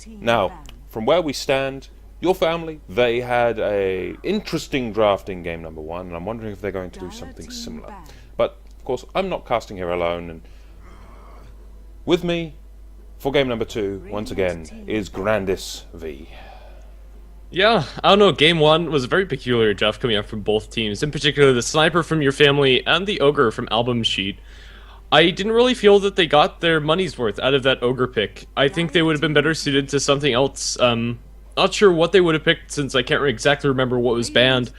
Now, from where we stand, your family, they had a interesting draft in game number 1, and I'm wondering if they're going to do something similar. But, of course, I'm not casting here alone, and with me, for game number 2, once again, is Grandis V. Yeah, I don't know, game 1 was a very peculiar draft coming out from both teams, in particular the Sniper from your family and the Ogre from AlbumSheet. I didn't really feel that they got their money's worth out of that Ogre pick. I think they would have been better suited to something else. Not sure what they would have picked since I can't exactly remember what was banned,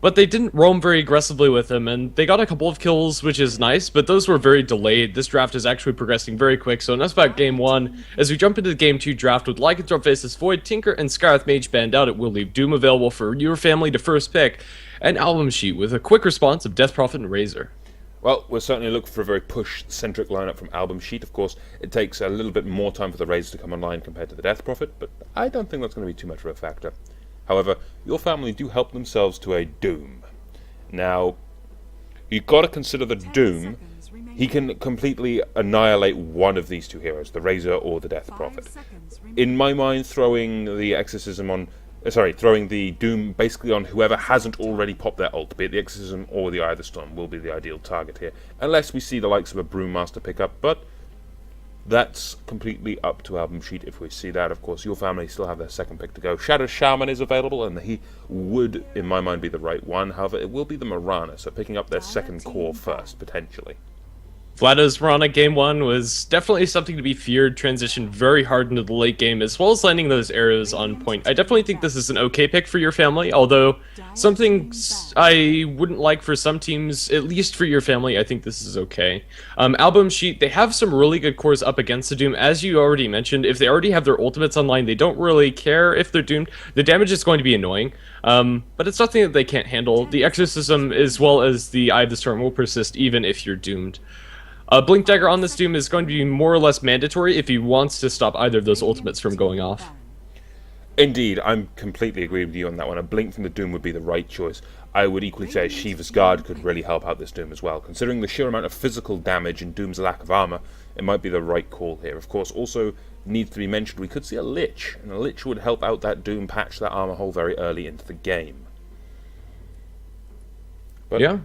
but they didn't roam very aggressively with him, and they got a couple of kills, which is nice, but those were very delayed. This draft is actually progressing very quick, so enough about game 1. As we jump into the game 2 draft with Lycanthrope Faceless Void, Tinker, and Scarth Mage banned out, it will leave Doom available for your family to first pick, and AlbumSheet with a quick response of Death Prophet and Razor. Well, we're certainly looking for a very push-centric lineup from AlbumSheet. Of course, it takes a little bit more time for the Razor to come online compared to the Death Prophet, but I don't think that's going to be too much of a factor. However, your family do help themselves to a Doom. Now, you've got to consider the Doom. He can completely annihilate one of these two heroes, the Razor or the Death Prophet. In my mind, throwing the Exorcism on... throwing the Doom basically on whoever hasn't already popped their ult, be it the Exorcism or the Eye of the Storm, will be the ideal target here. Unless we see the likes of a Brewmaster pick up, but that's completely up to AlbumSheet if we see that. Of course, your family still have their second pick to go. Shadow Shaman is available, and he would, in my mind, be the right one. However, it will be the Mirana, so picking up their second core first, potentially. Vlado's Mirana game 1 was definitely something to be feared, transitioned very hard into the late game, as well as landing those arrows on point. I definitely think this is an okay pick for your family, although something I wouldn't like for some teams, at least for your family, I think this is okay. AlbumSheet, they have some really good cores up against the Doom, as you already mentioned. If they already have their ultimates online, they don't really care if they're doomed. The damage is going to be annoying, but it's something that they can't handle. The Exorcism, as well as the Eye of the Storm, will persist even if you're doomed. Blink Dagger on this Doom is going to be more or less mandatory if he wants to stop either of those ultimates from going off. Indeed, I'm completely agree with you on that one. A Blink from the Doom would be the right choice. I would equally say Shiva's Guard could really help out this Doom as well. Considering the sheer amount of physical damage and Doom's lack of armor, it might be the right call here. Of course, also needs to be mentioned, we could see a Lich, and a Lich would help out that Doom, patch that armor hole very early into the game. But yeah.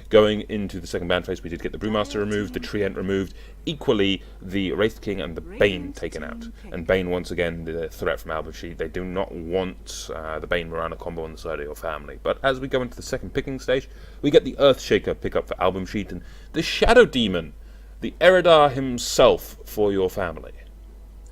Going into the second ban phase, we did get the Brewmaster removed, the Treant removed, equally the Wraith King and the Bane taken out. And Bane, once again, the threat from AlbumSheet. They do not want the Bane Mirana combo on the side of your family. But as we go into the second picking stage, we get the Earthshaker pickup for AlbumSheet and the Shadow Demon, the Eridar himself for your family.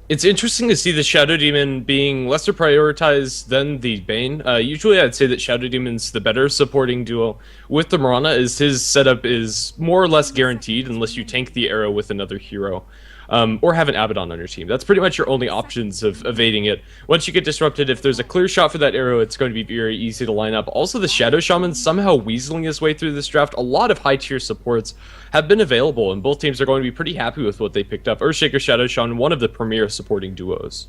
It's interesting to see the Shadow Demon being lesser prioritized than the Bane. Usually I'd say that Shadow Demon's the better supporting duo. With the Mirana, as his setup is more or less guaranteed unless you tank the arrow with another hero. Or have an Abaddon on your team. That's pretty much your only options of evading it. Once you get disrupted, if there's a clear shot for that arrow, it's going to be very easy to line up. Also, the Shadow Shaman somehow weaseling his way through this draft. A lot of high-tier supports have been available, and both teams are going to be pretty happy with what they picked up. Earthshaker, Shadow Shaman, one of the premier supporting duos.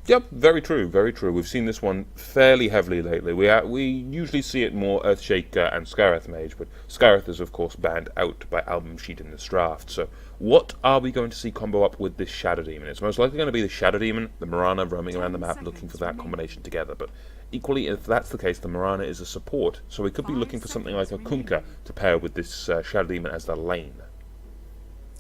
Yep, very true, very true. We've seen this one fairly heavily lately. We usually see it more Earthshaker and Scarth Mage, but Scarth is of course banned out by AlbumSheet in this draft. So what are we going to see combo up with this Shadow Demon? It's most likely going to be the Shadow Demon, the Mirana roaming around the map looking for that combination together, but equally, if that's the case, the Mirana is a support, so we could be looking for something like a Kunkka to pair with this Shadow Demon as the lane.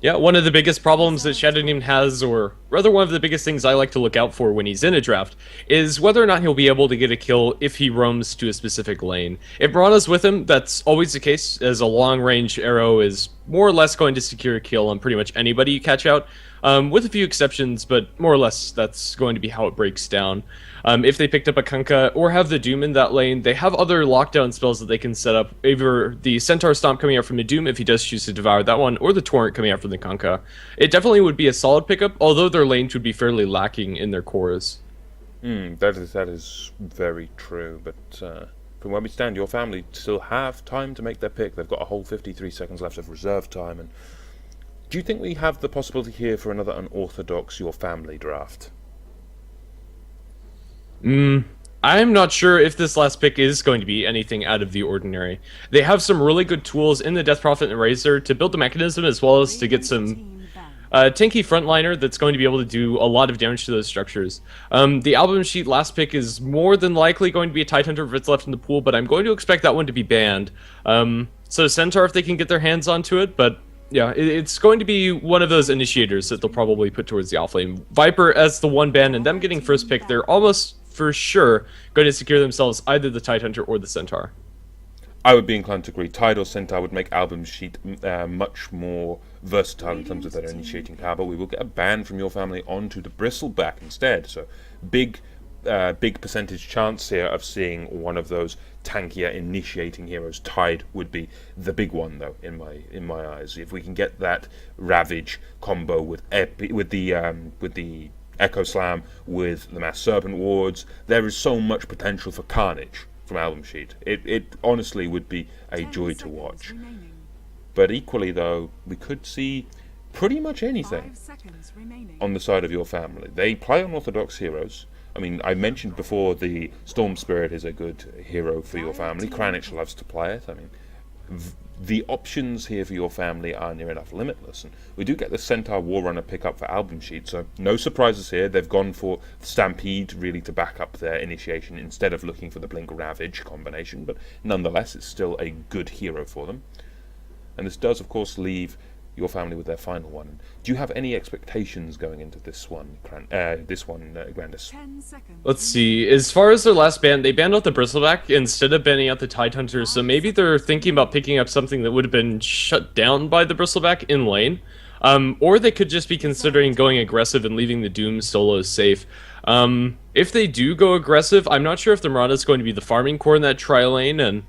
Yeah, one of the biggest problems that Shadow Demon has, or rather one of the biggest things I like to look out for when he's in a draft, is whether or not he'll be able to get a kill if he roams to a specific lane. If Mirana's with him, that's always the case, as a long-range arrow is more or less going to secure a kill on pretty much anybody you catch out, with a few exceptions, but more or less that's going to be how it breaks down. If they picked up a Kunkka or have the Doom in that lane, they have other lockdown spells that they can set up. Either the Centaur Stomp coming out from the Doom if he does choose to devour that one, or the Torrent coming out from the Kunkka. It definitely would be a solid pickup, although their lanes would be fairly lacking in their cores. That is very true, but from where we stand, your family still have time to make their pick. They've got a whole 53 seconds left of reserve time, and do you think we have the possibility here for another unorthodox Your Family draft? I'm not sure if this last pick is going to be anything out of the ordinary. They have some really good tools in the Death Prophet and Razor to build the mechanism as well as to get some tanky frontliner that's going to be able to do a lot of damage to those structures. The Album Sheet last pick is more than likely going to be a Tidehunter if it's left in the pool, but I'm going to expect that one to be banned. So Centaur if they can get their hands onto it, but yeah, it's going to be one of those initiators that they'll probably put towards the offlane. Viper as the one ban, and them getting first pick, they're almost for sure going to secure themselves either the Tidehunter or the Centaur. I would be inclined to agree. Tide or Centaur would make Album Sheet much more versatile in terms of their initiating power, but we will get a ban from your family onto the Bristleback instead. So big percentage chance here of seeing one of those tankier initiating heroes. Tide would be the big one, though, in my eyes. If we can get that Ravage combo with the Echo Slam, with the Mass Serpent Wards, there is so much potential for carnage from Album Sheet. It honestly would be a joy to watch. But equally, though, we could see pretty much anything on the side of your family. They play unorthodox heroes. I mean, I mentioned before the Storm Spirit is a good hero for your family. Kranich loves to play it. I mean, the options here for your family are near enough limitless. And we do get the Centaur Warrunner pickup for Album Sheet, so no surprises here. They've gone for Stampede, really, to back up their initiation instead of looking for the Blink Ravage combination, but nonetheless, it's still a good hero for them. And this does, of course, leave your family with their final one. Do you have any expectations going into this one, Grandis? Let's see. As far as their last ban, they banned out the Bristleback instead of banning out the Tidehunters, so maybe they're thinking about picking up something that would have been shut down by the Bristleback in lane. Or they could just be considering going aggressive and leaving the Doom solos safe. If they do go aggressive, I'm not sure if the Mirana is going to be the farming core in that tri-lane, and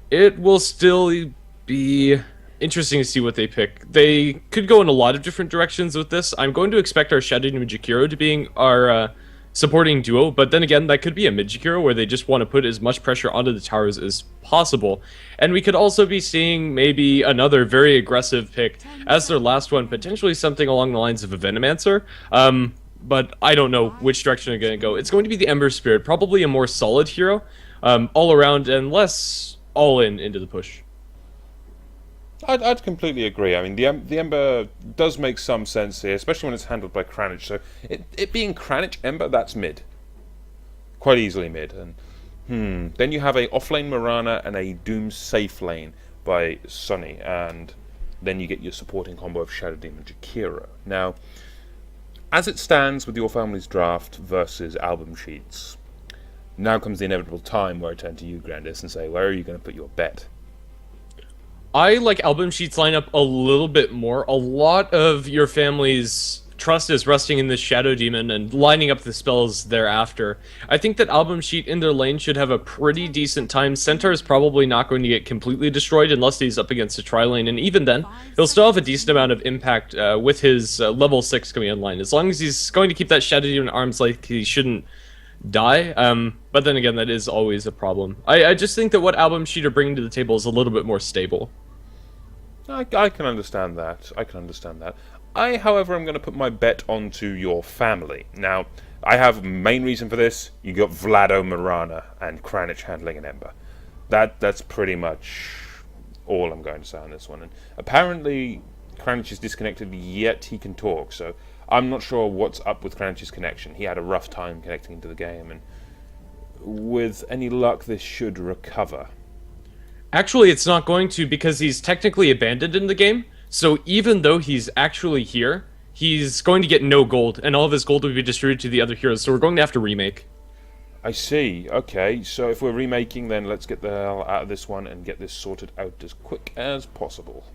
it will still be interesting to see what they pick. They could go in a lot of different directions with this. I'm going to expect our Shadow Demon Jakiro to being our supporting duo, but then again, that could be a mid Jakiro where they just want to put as much pressure onto the towers as possible. And we could also be seeing maybe another very aggressive pick as their last one, potentially something along the lines of a Venomancer. But I don't know which direction they're going to go. It's going to be the Ember Spirit, probably a more solid hero, all around, and less all into the push. I'd completely agree. I mean, the Ember does make some sense here, especially when it's handled by Kranich. So it being Kranich Ember, that's mid. Quite easily mid. And then you have a offlane Mirana and a Doom safe lane by Sunny, and then you get your supporting combo of Shadow Demon Jakiro. Now, as it stands with your family's draft versus Album Sheets, now comes the inevitable time where I turn to you, Grandis, and say, where are you going to put your bet? I like Album Sheet's lineup a little bit more. A lot of your family's trust is resting in this Shadow Demon and lining up the spells thereafter. I think that Album Sheet in their lane should have a pretty decent time. Centaur is probably not going to get completely destroyed unless he's up against a tri-lane, and even then, he'll still have a decent amount of impact with his level 6 coming online. As long as he's going to keep that Shadow Demon arms like he shouldn't die, but then again, that is always a problem. I just think that what Album Sheet are bringing to the table is a little bit more stable. I can understand that. I, however, am going to put my bet onto your family. Now, I have a main reason for this. You got Vlado Mirana and Kranich handling an Ember. That's pretty much all I'm going to say on this one. And apparently, Kranich is disconnected, yet he can talk, so I'm not sure what's up with Kranich's connection. He had a rough time connecting into the game, and with any luck, this should recover. Actually, it's not going to, because he's technically abandoned in the game, so even though he's actually here, he's going to get no gold, and all of his gold will be distributed to the other heroes, so we're going to have to remake. I see. Okay, so if we're remaking, then let's get the hell out of this one and get this sorted out as quick as possible.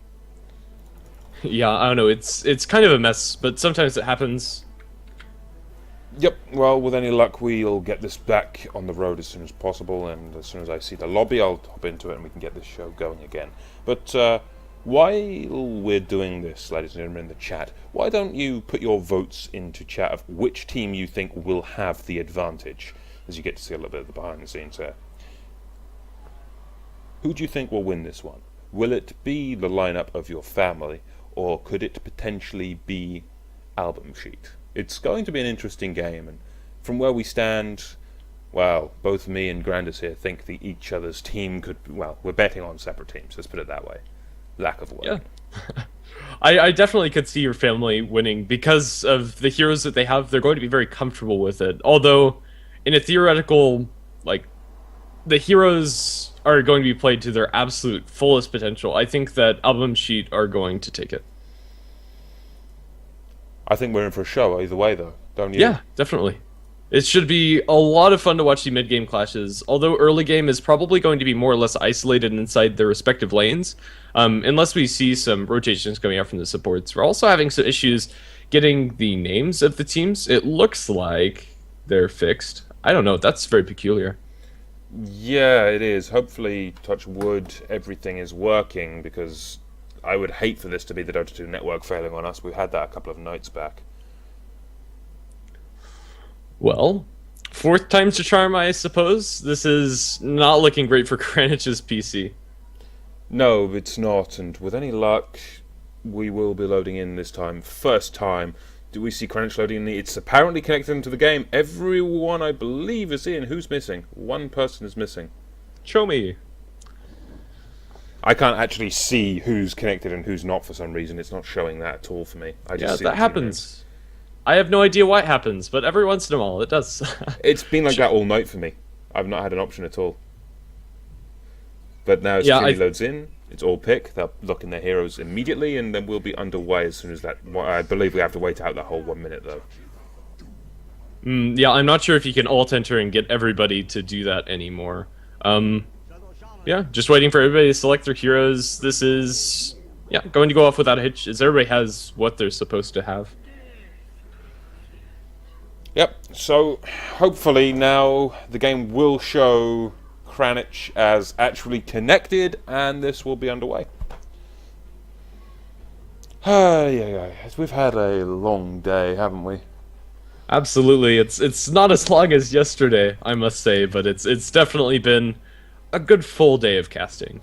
Yeah, I don't know, it's kind of a mess, but sometimes it happens. Yep, well, with any luck, we'll get this back on the road as soon as possible, and as soon as I see the lobby, I'll hop into it and we can get this show going again. But while we're doing this, ladies and gentlemen, in the chat, why don't you put your votes into chat of which team you think will have the advantage, as you get to see a little bit of the behind the scenes here. Who do you think will win this one? Will it be the lineup of your family, or could it potentially be Album Sheet? It's going to be an interesting game, and from where we stand, well, both me and Grandis here think that each other's team could, well, we're betting on separate teams, let's put it that way. Lack of word. Yeah. I definitely could see your family winning because of the heroes that they have. They're going to be very comfortable with it. Although, in a theoretical, like, the heroes are going to be played to their absolute fullest potential. I think that AlbumSheet are going to take it. I think we're in for a show either way, though, don't you? Yeah, definitely. It should be a lot of fun to watch the mid-game clashes, although early game is probably going to be more or less isolated inside their respective lanes, unless we see some rotations coming out from the supports. We're also having some issues getting the names of the teams. It looks like they're fixed. I don't know, that's very peculiar. Yeah, it is. Hopefully, touch wood, everything is working, because I would hate for this to be the Dota 2 network failing on us. We had that a couple of nights back. Well, fourth time's a charm, I suppose. This is not looking great for Greenwich's PC. No, it's not, and with any luck, we will be loading in this time. First time. Do we see Greenwich loading in? It's apparently connected into the game. Everyone, I believe, is in. Who's missing? One person is missing. Show me. I can't actually see who's connected and who's not for some reason. It's not showing that at all for me. I just see That happens. I have no idea why it happens, but every once in a while it does. It's been like that all night for me. I've not had an option at all. But now as Chile loads in, it's all pick. They'll lock in their heroes immediately, and then we'll be underway as soon as that. I believe we have to wait out that whole 1 minute, though. Yeah, I'm not sure if you can alt enter and get everybody to do that anymore. Yeah, just waiting for everybody to select their heroes. This is, going to go off without a hitch, as everybody has what they're supposed to have. Yep, so hopefully now the game will show Kranich as actually connected, and this will be underway. We've had a long day, haven't we? Absolutely, it's not as long as yesterday, I must say, but it's definitely been a good full day of casting.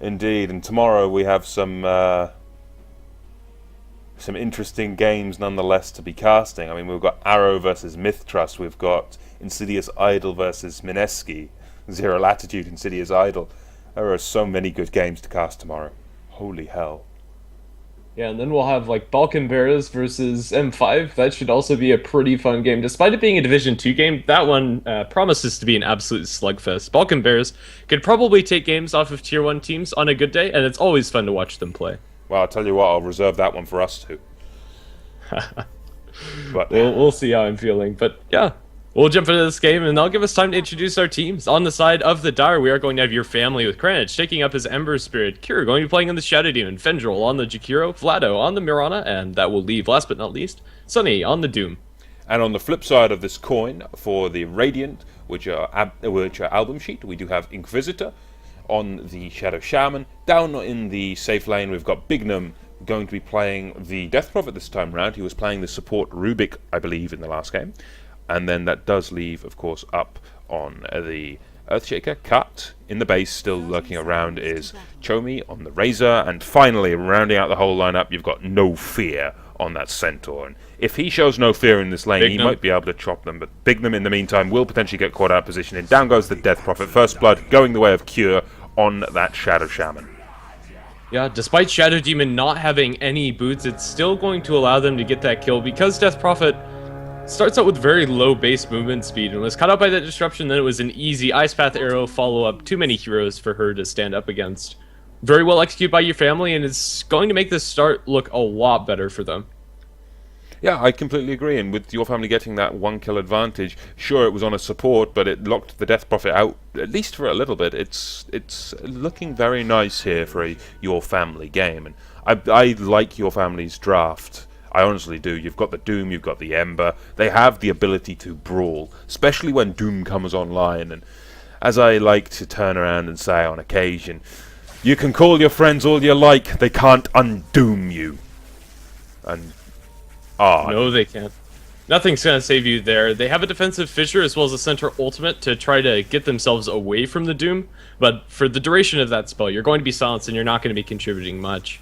Indeed, and tomorrow we have some interesting games nonetheless to be casting. I mean, we've got Arrow versus Myth Trust, we've got Insidious Idol versus Mineski, Zero Latitude, Insidious Idol. There are so many good games to cast tomorrow. Holy hell. Yeah, and then we'll have like Balkan Bears versus M5. That should also be a pretty fun game. Despite it being a Division 2 game, that one promises to be an absolute slugfest. Balkan Bears could probably take games off of Tier 1 teams on a good day, and it's always fun to watch them play. Well, I'll tell you what, I'll reserve that one for us too. But we'll see how I'm feeling. But yeah, we'll jump into this game, and that'll give us time to introduce our teams. On the side of the Dire, we are going to have your family with Kranich taking up his Ember Spirit, Kira going to be playing on the Shadow Demon, Fendril on the Jakiro, Vlado on the Mirana, and that will leave, last but not least, Sunny on the Doom. And on the flip side of this coin, for the Radiant, which are AlbumSheet, we do have Inquisitor on the Shadow Shaman. Down in the safe lane, we've got Bignum going to be playing the Death Prophet this time round. He was playing the support Rubik, I believe, in the last game. And then that does leave, of course, up on the Earthshaker. Cut in the base, still lurking around, is Chomi on the Razor. And finally, rounding out the whole lineup, you've got No Fear on that Centaur. And if he shows no fear in this lane, he might be able to chop them. But Bignum, in the meantime, will potentially get caught out of position. And down goes the Death Prophet. First Blood going the way of Cure on that Shadow Shaman. Yeah, despite Shadow Demon not having any boots, it's still going to allow them to get that kill because Death Prophet starts out with very low base movement speed and was caught out by that disruption. Then it was an easy Ice Path arrow follow-up. Too many heroes for her to stand up against. Very well executed by your family, and it's going to make this start look a lot better for them. Yeah, I completely agree, and with your family getting that 1 kill advantage, sure, it was on a support, but it locked the Death Prophet out, at least for a little bit. It's looking very nice here for your family game, and I like your family's draft. I honestly do. You've got the Doom, you've got the Ember. They have the ability to brawl, especially when Doom comes online, and as I like to turn around and say on occasion, you can call your friends all you like, they can't undoom you. And no, they can't. Nothing's going to save you there. They have a defensive fissure as well as a center ultimate to try to get themselves away from the Doom, but for the duration of that spell, you're going to be silenced and you're not going to be contributing much.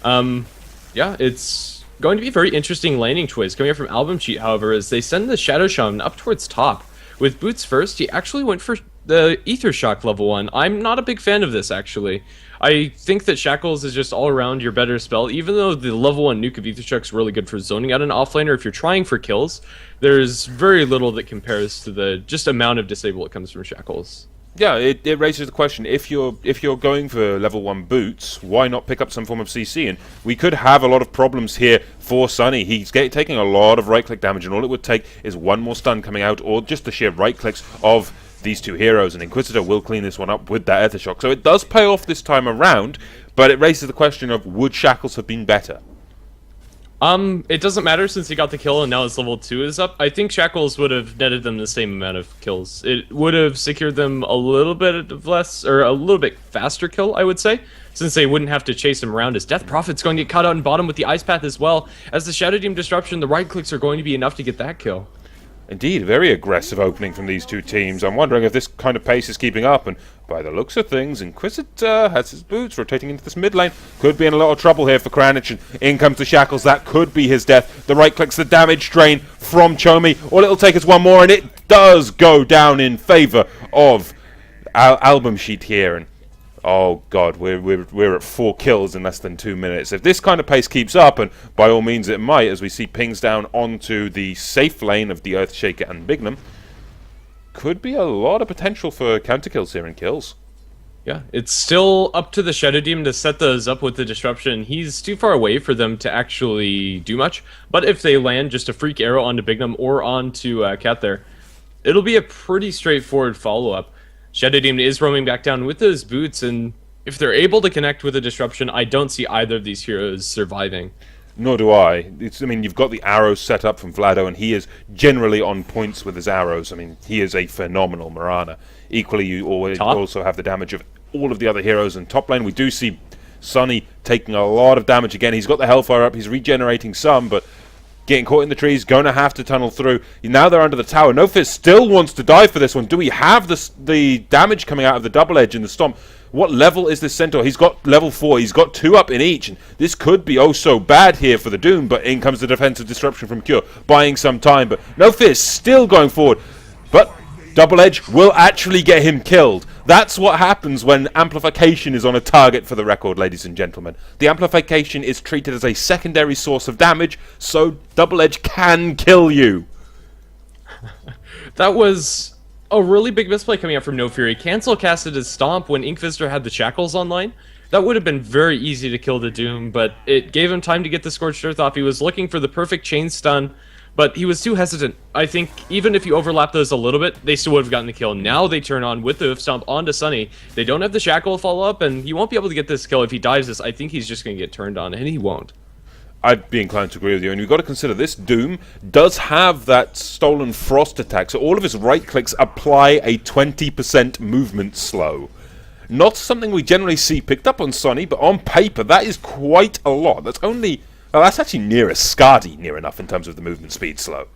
Yeah, it's going to be a very interesting laning choice coming up from AlbumSheet, however, as they send the Shadow Shaman up towards top. With boots first, he actually went for the Ether Shock level 1. I'm not a big fan of this, actually. I think that Shackles is just all around your better spell, even though the level 1 nuke of Ether Shock is really good for zoning out an offlaner. If you're trying for kills, there's very little that compares to the just amount of disable that comes from Shackles. Yeah, it raises the question, if you're going for level 1 boots, why not pick up some form of CC? And we could have a lot of problems here for Sunny. He's taking a lot of right-click damage, and all it would take is one more stun coming out, or just the sheer right-clicks of these two heroes, and Inquisitor will clean this one up with that Ether Shock. So it does pay off this time around, but it raises the question of, would Shackles have been better? It doesn't matter since he got the kill and now his level 2 is up. I think Shackles would have netted them the same amount of kills. It would have secured them a little bit of less, or a little bit faster kill, I would say, since they wouldn't have to chase him around. His Death Prophet's going to get caught out in bottom with the Ice Path as well. As the Shadow Demon Disruption, the right clicks are going to be enough to get that kill. Indeed, very aggressive opening from these two teams. I'm wondering if this kind of pace is keeping up, and by the looks of things, Inquisitor has his boots rotating into this mid lane. Could be in a lot of trouble here for Kranich, and in comes the Shackles. That could be his death. The right clicks, the damage drain from Chomi. All it'll take is one more, and it does go down in favor of AlbumSheet here. And oh god, we're at 4 kills in less than 2 minutes. If this kind of pace keeps up, and by all means it might, as we see pings down onto the safe lane of the Earthshaker and Bignum, could be a lot of potential for counter kills here and kills. Yeah, it's still up to the Shadow Demon to set those up with the Disruption. He's too far away for them to actually do much, but if they land just a freak arrow onto Bignum or onto Cat there, it'll be a pretty straightforward follow-up. Shadow Demon is roaming back down with those boots, and if they're able to connect with a Disruption, I don't see either of these heroes surviving. Nor do I. I mean, you've got the arrows set up from Vlado, and he is generally on points with his arrows. I mean, he is a phenomenal Mirana. Equally, you also have the damage of all of the other heroes in top lane. We do see Sunny taking a lot of damage again. He's got the Hellfire up, he's regenerating some, but getting caught in the trees, going to have to tunnel through. Now they're under the tower. Nofist still wants to die for this one. Do we have the damage coming out of the double edge and the stomp? What level is this Centaur? He's got level 4. He's got 2 up in each. And this could be oh so bad here for the Doom, but in comes the defensive disruption from Cure, buying some time. But Nofist still going forward. But double edge will actually get him killed. That's what happens when amplification is on a target for the record, ladies and gentlemen. The amplification is treated as a secondary source of damage, so double edge can kill you. That was a really big misplay coming out from No Fury. Cancel casted his Stomp when Inkvisitor had the Shackles online. That would have been very easy to kill the Doom, but it gave him time to get the Scorched Earth off. He was looking for the perfect chain stun, but he was too hesitant. I think even if you overlap those a little bit, they still would have gotten the kill. Now they turn on with the Hoof Stomp onto Sunny. They don't have the Shackle follow-up, and he won't be able to get this kill. If he dives this, I think he's just going to get turned on, and he won't. I'd be inclined to agree with you, and you've got to consider this Doom does have that Stolen Frost attack, so all of his right clicks apply a 20% movement slow. Not something we generally see picked up on Sunny, but on paper that is quite a lot. That's only... well, that's actually near a Skadi, near enough in terms of the movement speed slow.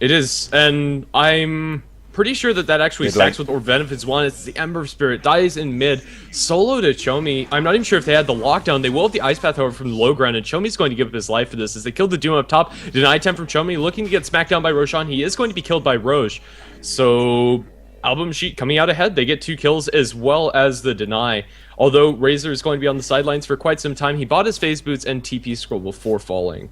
It is, and I'm pretty sure that that actually stacks with Orven if it's one. It's the Ember Spirit, dies in mid, solo to Chomi. I'm not even sure if they had the lockdown. They will have the Ice Path, however, from the low ground, and Chomi's going to give up his life for this as they killed the Doom up top. Deny 10 from Chomi, looking to get smacked down by Roshan. He is going to be killed by Roche. So AlbumSheet coming out ahead. They get 2 kills as well as the Deny. Although Razor is going to be on the sidelines for quite some time, he bought his phase boots and TP scroll before falling.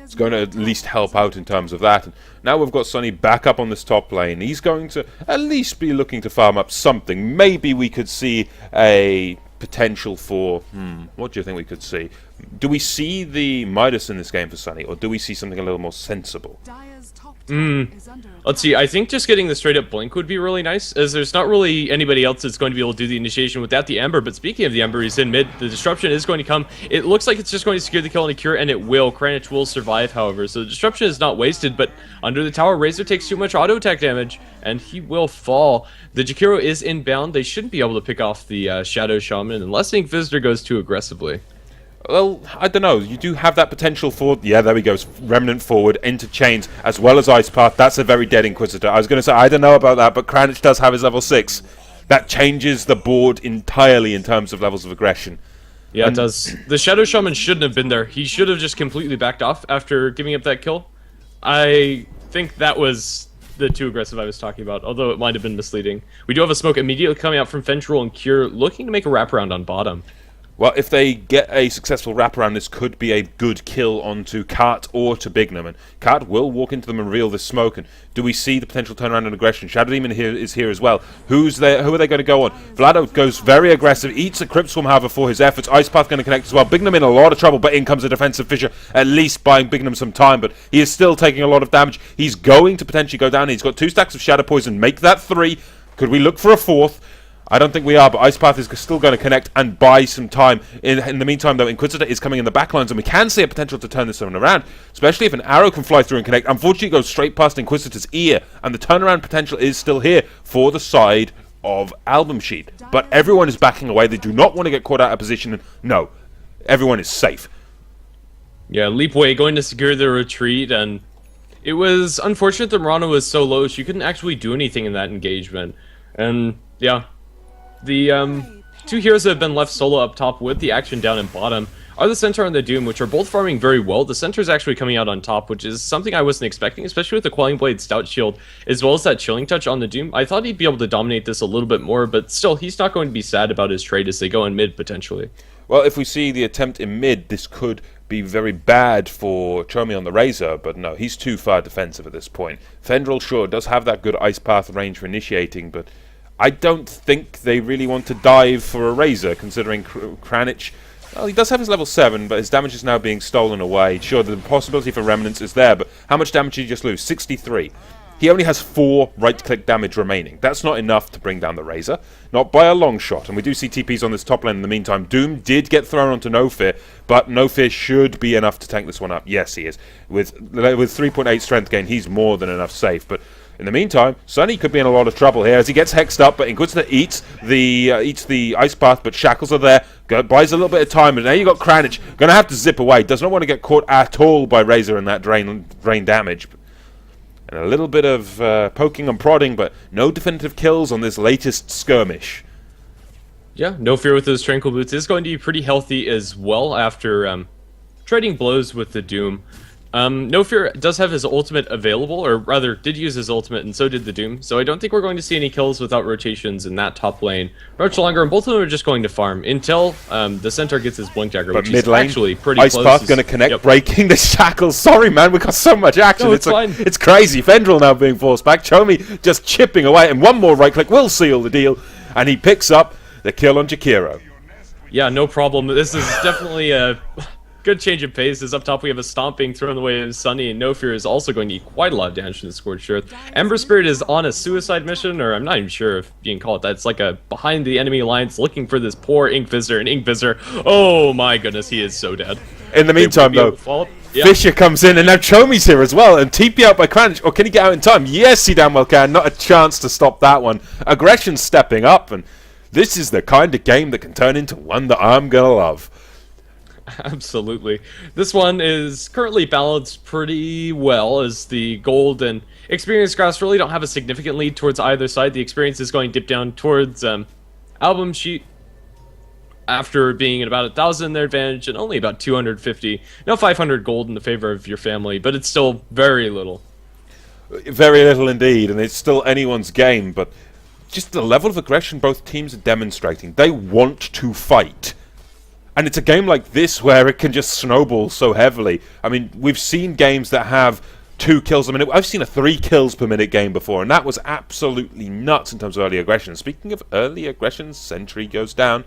It's going to at least help out in terms of that. And now we've got Sunny back up on this top lane. He's going to at least be looking to farm up something. Maybe we could see a potential for... what do you think we could see? Do we see the Midas in this game for Sunny, or do we see something a little more sensible? Let's see, I think just getting the straight up blink would be really nice, as there's not really anybody else that's going to be able to do the initiation without the Ember. But speaking of the Ember, he's in mid, the Disruption is going to come. It looks like it's just going to secure the kill and a cure, and it will. Kranich will survive, however, so the Disruption is not wasted, but under the tower, Razor takes too much auto attack damage, and he will fall. The Jakiro is inbound. They shouldn't be able to pick off the Shadow Shaman unless the Inquisitor goes too aggressively. Well, I don't know. You do have that potential for... yeah, there we go. Remnant forward into chains as well as Ice Path. That's a very dead Inquisitor. I was going to say, I don't know about that, but Kranich does have his level 6. That changes the board entirely in terms of levels of aggression. Yeah, it does. The Shadow Shaman shouldn't have been there. He should have just completely backed off after giving up that kill. I think that was the too aggressive I was talking about, although it might have been misleading. We do have a smoke immediately coming out from Fendril and Cure, looking to make a wraparound on bottom. Well, if they get a successful wraparound, this could be a good kill onto Kart or to Bignum. And Kart will walk into them and reel this smoke. And do we see the potential turnaround and aggression? Shadow Demon is here as well. Who's there? Who are they going to go on? Vlado goes very aggressive, eats a Crypt Swarm, however, for his efforts. Ice Path going to connect as well. Bignum in a lot of trouble, but in comes a defensive Fissure, at least buying Bignum some time. But he is still taking a lot of damage. He's going to potentially go down. He's got 2 stacks of Shadow Poison. Make that 3. Could we look for a 4th? I don't think we are, but Ice Path is still going to connect and buy some time. In the meantime, though, Inquisitor is coming in the backlines, and we can see a potential to turn this one around, especially if an arrow can fly through and connect. Unfortunately, it goes straight past Inquisitor's ear, and the turnaround potential is still here for the side of AlbumSheet. But everyone is backing away. They do not want to get caught out of position. And no, everyone is safe. Yeah, Leapway going to secure the retreat, and it was unfortunate that Mirana was so low she couldn't actually do anything in that engagement. And, yeah. The 2 heroes that have been left solo up top with the action down in bottom are the Centaur and the Doom, which are both farming very well. The Centaur is actually coming out on top, which is something I wasn't expecting, especially with the Quelling Blade Stout Shield, as well as that Chilling Touch on the Doom. I thought he'd be able to dominate this a little bit more, but still, he's not going to be sad about his trade as they go in mid, potentially. Well, if we see the attempt in mid, this could be very bad for Chomi on the Razor, but no, he's too far defensive at this point. Fendril, sure, does have that good Ice Path range for initiating, but I don't think they really want to dive for a Razor, considering Kranich, well, he does have his level 7, but his damage is now being stolen away. Sure, the possibility for Remnants is there, but how much damage did he just lose? 63. He only has 4 right-click damage remaining. That's not enough to bring down the Razor, not by a long shot, and we do see TPs on this top lane in the meantime. Doom did get thrown onto No Fear, but No Fear should be enough to tank this one up. Yes, he is. With 3.8 strength gain, he's more than enough safe, but in the meantime, Sunny could be in a lot of trouble here as he gets hexed up, but Inquisitor eats the Ice Path, but Shackles are there, buys a little bit of time, and now you got Kranich, going to have to zip away, does not want to get caught at all by Razor in that drain damage. And a little bit of poking and prodding, but no definitive kills on this latest skirmish. Yeah, No Fear with those Tranquil Boots is going to be pretty healthy as well after trading blows with the Doom. No Fear does have his ultimate available, or rather did use his ultimate, and so did the Doom, so I don't think we're going to see any kills without rotations in that top lane much longer, and both of them are just going to farm until the Centaur gets his Blink Dagger, but which mid is lane, actually pretty Ice close. Path going to connect, Yep. breaking the Shackles. Sorry, man, we got so much action. No, it's fine. It's crazy. Fendril now being forced back. Chomi just chipping away, and one more right click will seal the deal, and he picks up the kill on Jakiro. Yeah, no problem. This is definitely a good change of pace. As up top we have a stomping thrown away of Sunny, and No Fear is also going to eat quite a lot of damage to the Scorched Earth. Ember Spirit is on a suicide mission, or I'm not even sure if you can call it that. It's like a behind the enemy alliance looking for this poor Inkvisor, and Inkvisor, oh my goodness, he is so dead. In the meantime, though, Fissure comes in, and now Chomi's here as well, and TP out by Kranich. Or can he get out in time? Yes, he damn well can. Not a chance to stop that one. Aggression stepping up, and this is the kind of game that can turn into one that I'm gonna love. Absolutely. This one is currently balanced pretty well, as the gold and experience graphs really don't have a significant lead towards either side. The experience is going to dip down towards AlbumSheet after being at about 1,000 in their advantage and only about 250. No 500 gold in the favor of your family, but it's still very little. Very little indeed, and it's still anyone's game, but just the level of aggression both teams are demonstrating. They want to fight. And it's a game like this where it can just snowball so heavily. I mean, we've seen games that have 2 kills a minute. I've seen a 3 kills per minute game before, and that was absolutely nuts in terms of early aggression. Speaking of early aggression, Sentry goes down.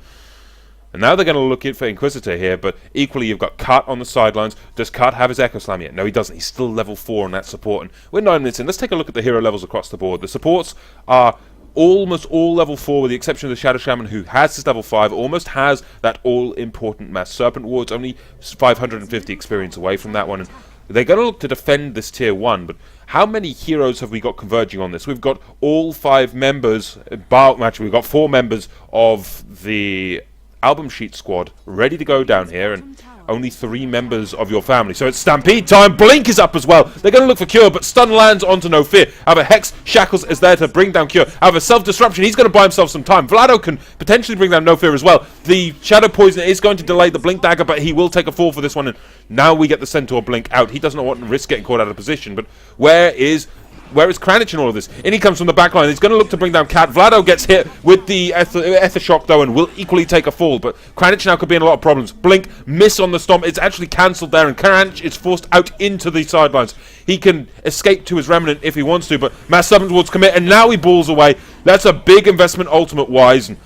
And now they're going to look in for Inquisitor here, but equally you've got Cut on the sidelines. Does Cut have his Echo Slam yet? No, he doesn't. He's still level 4 on that support. And we're 9 minutes in. Let's take a look at the hero levels across the board. The supports are almost all level 4, with the exception of the Shadow Shaman, who has his level 5, almost has that all-important Mass Serpent Ward's only 550 experience away from that one. And they're going to look to defend this tier 1, but how many heroes have we got converging on this? We've got all 5 members, actually we've got 4 members of the AlbumSheet squad ready to go down here, and only 3 members of your family. So it's Stampede time. Blink is up as well. They're going to look for Cure, but stun lands onto No Fear. However, Hex Shackles is there to bring down Cure. However, self-disruption, he's going to buy himself some time. Vlado can potentially bring down No Fear as well. The Shadow Poison is going to delay the Blink Dagger, but he will take a fall for this one. And now we get the Centaur Blink out. He doesn't want to risk getting caught out of position, but where is Where is Kranich in all of this? In he comes from the back line. He's going to look to bring down Cat. Vlado gets hit with the Ether Shock, though, and will equally take a fall. But Kranich now could be in a lot of problems. Blink, miss on the stomp. It's actually cancelled there, and Kranich is forced out into the sidelines. He can escape to his Remnant if he wants to, but Mass Summon towards commit, and now he balls away. That's a big investment ultimate-wise, and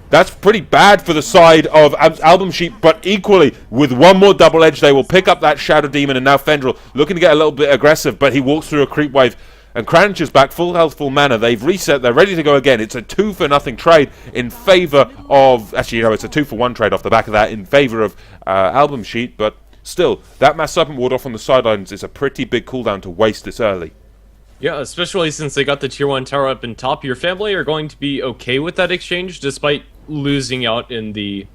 that's pretty bad for the side of AlbumSheet, but equally, with one more double edge, they will pick up that Shadow Demon, and now Fendril looking to get a little bit aggressive, but he walks through a creep wave. And Kranich is back, full health, full mana. They've reset. They're ready to go again. It's a 2-for-0 trade in favor of... Actually, you know, it's a 2-for-1 trade off the back of that in favor of AlbumSheet. But still, that Mass Serpent ward off on the sidelines is a pretty big cooldown to waste this early. Yeah, especially since they got the tier 1 tower up in top. Your family are going to be okay with that exchange, despite losing out in the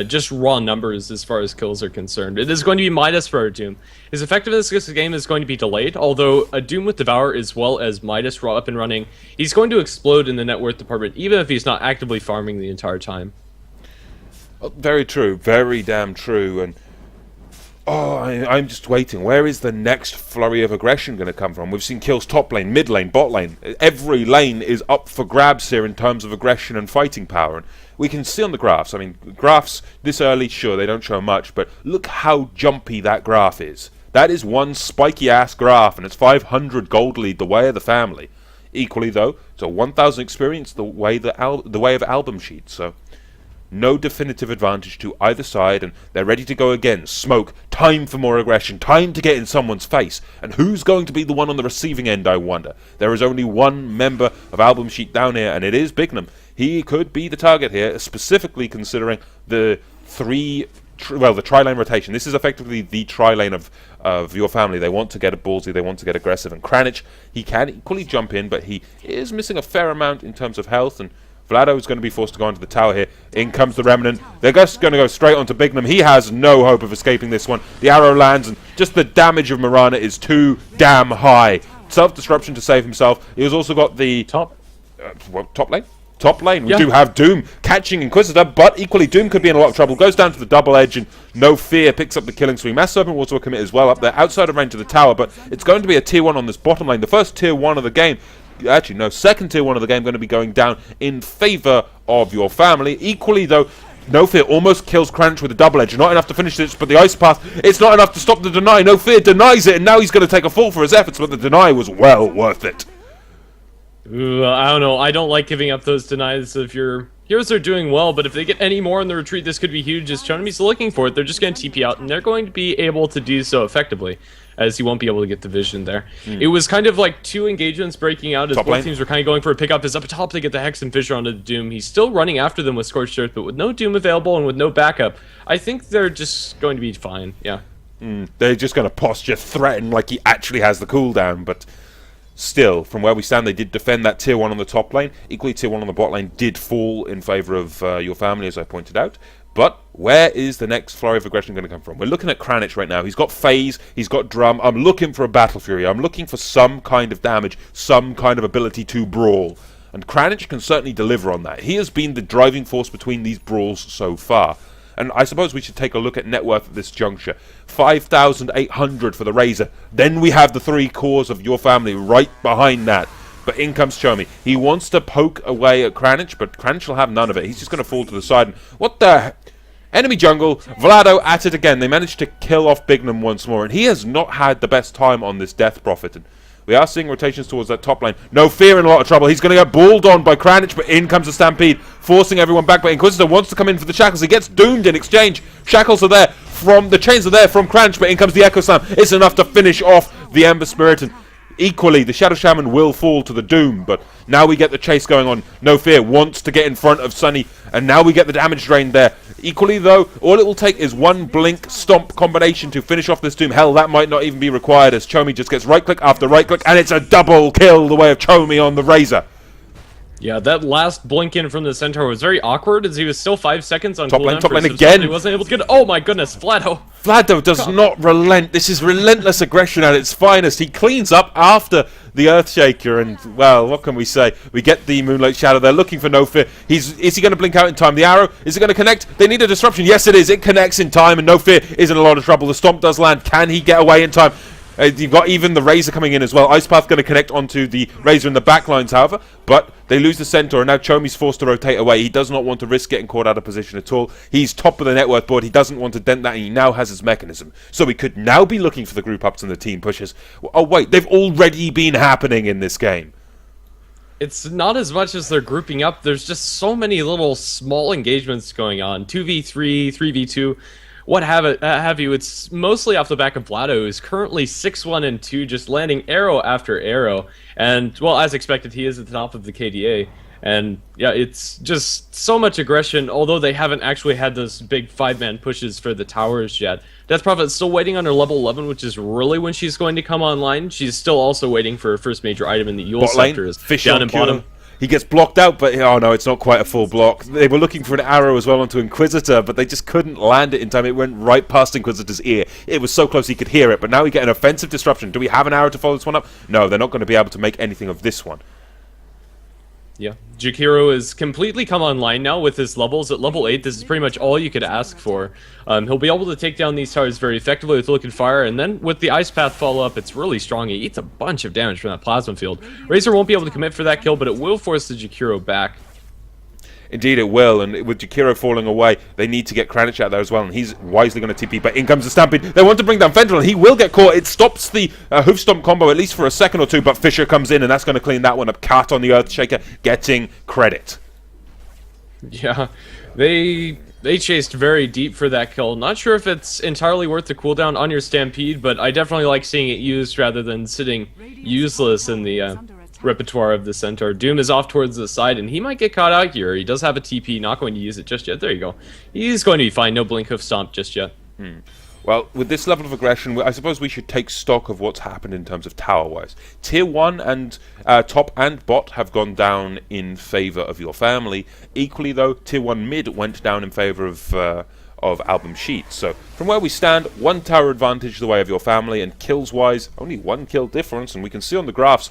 just raw numbers as far as kills are concerned. It is going to be Midas for our Doom. His effectiveness this game is going to be delayed, although a Doom with Devour as well as Midas raw up and running, he's going to explode in the net worth department, even if he's not actively farming the entire time. Very true, very damn true, and I'm just waiting. Where is the next flurry of aggression going to come from? We've seen kills top lane, mid lane, bot lane. Every lane is up for grabs here in terms of aggression and fighting power. And we can see on the graphs, I mean, graphs this early, sure, they don't show much, but look how jumpy that graph is. That is one spiky-ass graph, and it's 500 gold lead the way of the family. Equally, though, it's a 1,000 experience the way of AlbumSheet, so... no definitive advantage to either side, and they're ready to go again. Smoke, time for more aggression, time to get in someone's face. And who's going to be the one on the receiving end, I wonder? There is only one member of AlbumSheet down here, and it is Bignum. He could be the target here, specifically considering the the tri-lane rotation. This is effectively the tri-lane of your family. They want to get a ballsy, they want to get aggressive, and Kranich, he can equally jump in, but he is missing a fair amount in terms of health, and Vlado is going to be forced to go onto the tower here. In comes the Remnant. They're just going to go straight onto Bignum. He has no hope of escaping this one. The arrow lands, and just the damage of Mirana is too damn high. Self-disruption to save himself. He has also got the... top lane? Top lane. We do have Doom catching Inquisitor, but equally Doom could be in a lot of trouble. Goes down to the double edge, and No Fear picks up the killing spree. Mass Serpent will also commit as well up there, outside of range of the tower, but it's going to be a tier 1 on this bottom lane. The first tier 1 of the game. Actually, no, second tier 1 of the game going to be going down in favor of your family. Equally, though, No Fear almost kills Kranich with a double edge. Not enough to finish this, but the Ice Path, it's not enough to stop the deny. No Fear denies it, and now he's going to take a fall for his efforts, but the deny was well worth it. I don't know. I don't like giving up those denies if your heroes are doing well, but if they get any more in the retreat, this could be huge. As Chonami's looking for it, they're just going to TP out, and they're going to be able to do so effectively, as he won't be able to get the vision there. It was kind of like two engagements breaking out as both teams were kind of going for a pickup. As up top, they get the Hex and Fissure onto the Doom. He's still running after them with Scorched Earth, but with no Doom available and with no backup, I think they're just going to be fine, yeah. They're just going to posture threaten like he actually has the cooldown, but... still, from where we stand, they did defend that tier 1 on the top lane. Equally, tier 1 on the bot lane did fall in favour of your family, as I pointed out. But where is the next flurry of aggression going to come from? We're looking at Kranich right now. He's got Phase, he's got Drum. I'm looking for a Battle Fury. I'm looking for some kind of damage, some kind of ability to brawl. And Kranich can certainly deliver on that. He has been the driving force between these brawls so far. And I suppose we should take a look at net worth at this juncture. 5,800 for the Razor. Then we have the 3 cores of your family right behind that. But in comes Chomi. He wants to poke away at Kranich, but Kranich will have none of it. He's just going to fall to the side. What the... enemy jungle. Vlado at it again. They managed to kill off Bignum once more. And he has not had the best time on this Death Prophet. And we are seeing rotations towards that top lane. No Fear in a lot of trouble. He's going to get balled on by Kranich, but in comes the Stampede, forcing everyone back. But Inquisitor wants to come in for the Shackles. He gets doomed in exchange. Shackles are there from... the chains are there from Kranich, but in comes the Echo Slam. It's enough to finish off the Ember Spirit. And equally, the Shadow Shaman will fall to the Doom, but now we get the chase going on. No Fear wants to get in front of Sunny, and now we get the damage drain there. Equally, though, all it will take is one Blink Stomp combination to finish off this Doom. Hell, that might not even be required, as Chomi just gets right-click after right-click, and it's a double kill the way of Chomi on the Razor. Yeah, that last blink in from the Centaur was very awkward, as he was still 5 seconds on cooldown. Top lane again. He wasn't able to get it. Oh my goodness, Vlado. Vlado does not relent. This is relentless aggression at its finest. He cleans up after the Earthshaker, and, well, what can we say? We get the Moonlight Shadow. They're looking for No Fear. Is he going to blink out in time? The arrow, is it going to connect? They need a disruption. Yes, it is. It connects in time, and No Fear is in a lot of trouble. The Stomp does land. Can he get away in time? You've got even the Razor coming in as well. Ice Path going to connect onto the Razor in the back lines, however, but they lose the Centaur, and now Chomi's forced to rotate away. He does not want to risk getting caught out of position at all. He's top of the net worth board. He doesn't want to dent that, and he now has his mechanism. So he could now be looking for the group ups and the team pushes. Oh, wait, they've already been happening in this game. It's not as much as they're grouping up. There's just so many little small engagements going on. 2v3, 3v2. What have you? It's mostly off the back of Vlado, who's currently 6-1 and 2, just landing arrow after arrow. And, well, as expected, he is at the top of the KDA. And, yeah, it's just so much aggression, although they haven't actually had those big 5-man pushes for the towers yet. Death Prophet's still waiting on her level 11, which is really when she's going to come online. She's still also waiting for her first major item in the Yule sector. Fish down in bottom. He gets blocked out, but oh no, it's not quite a full block. They were looking for an arrow as well onto Inquisitor, but they just couldn't land it in time. It went right past Inquisitor's ear. It was so close he could hear it, but now we get an offensive disruption. Do we have an arrow to follow this one up? No, they're not going to be able to make anything of this one. Yeah, Jakiro has completely come online now with his levels. At level 8, this is pretty much all you could ask for. He'll be able to take down these towers very effectively with Liquid Fire, and then with the Ice Path follow-up, it's really strong. He eats a bunch of damage from that Plasma Field. Razor won't be able to commit for that kill, but it will force the Jakiro back. Indeed it will, and with Jakiro falling away, they need to get Kranich out there as well, and he's wisely going to TP, but in comes the Stampede. They want to bring down Fendril, and he will get caught. It stops the Hoof Stomp combo, at least for a second or two, but Fisher comes in, and that's going to clean that one up. Cat on the Earthshaker, getting credit. Yeah, they chased very deep for that kill. Not sure if it's entirely worth the cooldown on your Stampede, but I definitely like seeing it used rather than sitting useless in the repertoire of the Centaur. Doom is off towards the side, and he might get caught out here. He does have a TP, not going to use it just yet. There you go. He's going to be fine. No Blink Hoof Stomp just yet. Well, with this level of aggression, I suppose we should take stock of what's happened in terms of tower-wise. Tier 1 and top and bot have gone down in favour of your family. Equally, though, Tier 1 mid went down in favour of AlbumSheet. So, from where we stand, 1 tower advantage the way of your family, and kills-wise, only 1 kill difference, and we can see on the graphs,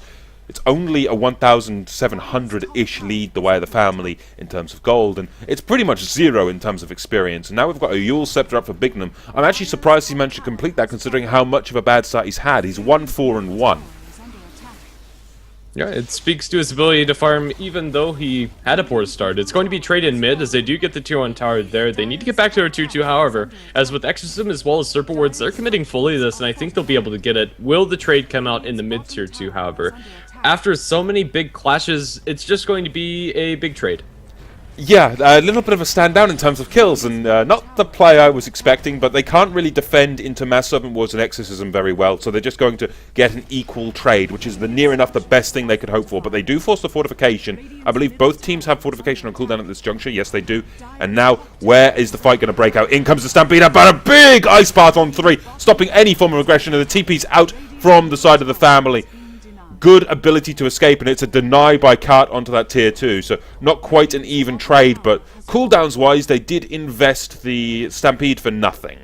it's only a 1,700-ish lead the way of the family in terms of gold, and it's pretty much 0 in terms of experience. And now we've got a Yule Scepter up for Bignum. I'm actually surprised he managed to complete that, considering how much of a bad start he's had. He's 1-4-1. Yeah, it speaks to his ability to farm even though he had a poor start. It's going to be trade in mid as they do get the tier 1 tower there. They need to get back to their tier 2, however, as with Exorcism as well as Serpent Wards, they're committing fully to this, and I think they'll be able to get it. Will the trade come out in the mid tier 2, however? After so many big clashes, it's just going to be a big trade. Yeah, a little bit of a stand down in terms of kills, and not the play I was expecting, but they can't really defend into Mass Serpent Wards and Exorcism very well, so they're just going to get an equal trade, which is near enough the best thing they could hope for. But they do force the Fortification. I believe both teams have Fortification on cooldown at this juncture. Yes, they do. And now, where is the fight going to break out? In comes the Stampede, but a big Ice Path on 3, stopping any form of aggression, and the TP's out from the side of the family. Good ability to escape, and it's a deny by Kart onto that tier 2, so not quite an even trade, but cooldowns wise they did invest the Stampede for nothing.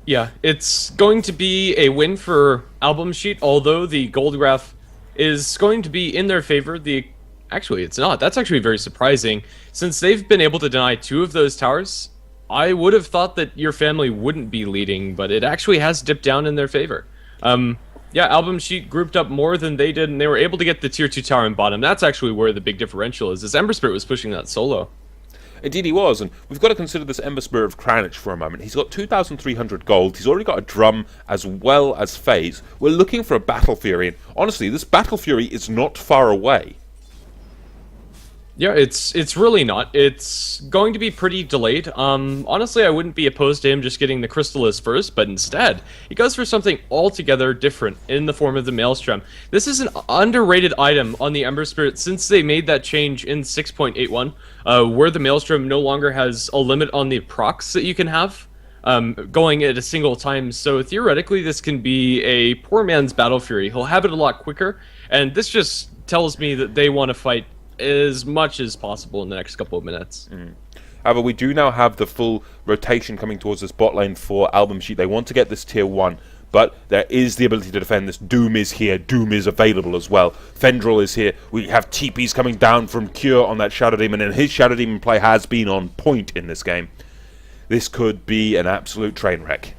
Yeah, it's going to be a win for AlbumSheet, although the gold graph is going to be in their favor. Actually, it's not. That's actually very surprising. Since they've been able to deny 2 of those towers, I would have thought that your family wouldn't be leading, but it actually has dipped down in their favor. Yeah, AlbumSheet grouped up more than they did, and they were able to get the tier 2 tower in bottom. That's actually where the big differential is. This Ember Spirit was pushing that solo. Indeed he was, and we've got to consider this Ember Spirit of Kranich for a moment. He's got 2,300 gold, he's already got a drum as well as phase. We're looking for a Battle Fury, and honestly, this Battle Fury is not far away. Yeah, it's really not. It's going to be pretty delayed. Honestly, I wouldn't be opposed to him just getting the Crystallis first, but instead, he goes for something altogether different in the form of the Maelstrom. This is an underrated item on the Ember Spirit since they made that change in 6.81, where the Maelstrom no longer has a limit on the procs that you can have. Going at a single time, so theoretically this can be a poor man's Battle Fury. He'll have it a lot quicker, and this just tells me that they want to fight as much as possible in the next couple of minutes. However, we do now have the full rotation coming towards this bot lane for AlbumSheet. They want to get this tier 1, but there is the ability to defend this. Doom is here, Doom is available as well. Fendril is here, we have TPs coming down from Cure on that Shadow Demon, and his Shadow Demon play has been on point in this game. This could be an absolute train wreck.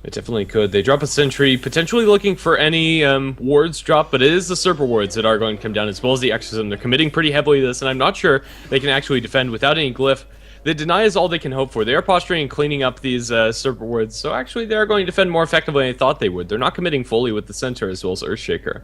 It definitely could. They drop a sentry, potentially looking for any wards drop, but it is the Serper wards that are going to come down, as well as the Exorcism. They're committing pretty heavily to this, and I'm not sure they can actually defend without any glyph. The deny is all they can hope for. They are posturing and cleaning up these Serper wards, so actually they are going to defend more effectively than I thought they would. They're not committing fully with the center as well as Earthshaker.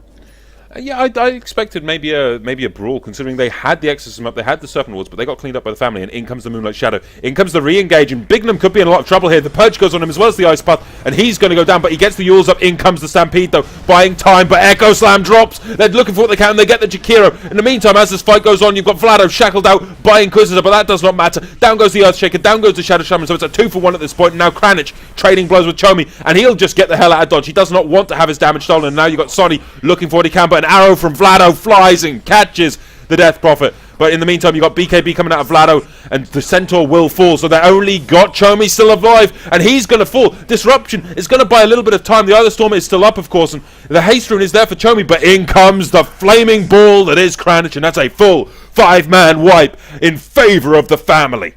Yeah, I expected maybe a brawl, considering they had the Exorcism up, they had the Serpent Wards, but they got cleaned up by the family, and in comes the Moonlight Shadow. In comes the re-engage, and Bignum could be in a lot of trouble here. The Purge goes on him as well as the Ice Path, and he's going to go down, but he gets the Yules up. In comes the Stampede, though, buying time, but Echo Slam drops. They're looking for what they can, and they get the Jakiro. In the meantime, as this fight goes on, you've got Vlado shackled out by Inquisitor, but that does not matter. Down goes the Earthshaker, down goes the Shadow Shaman, so it's a 2-for-1 at this point, and now Kranich trading blows with Chomi, and he'll just get the hell out of dodge. He does not want to have his damage stolen, and now you've got Sonny looking for what he can, but an arrow from Vlado flies and catches the Death Prophet. But in the meantime, you've got BKB coming out of Vlado, and the Centaur will fall, so they only got Chomi still alive, and he's going to fall. Disruption is going to buy a little bit of time. The Other Storm is still up, of course, and the Haste Rune is there for Chomi, but in comes the flaming ball that is Kranich, and that's a full 5-man wipe in favor of the family.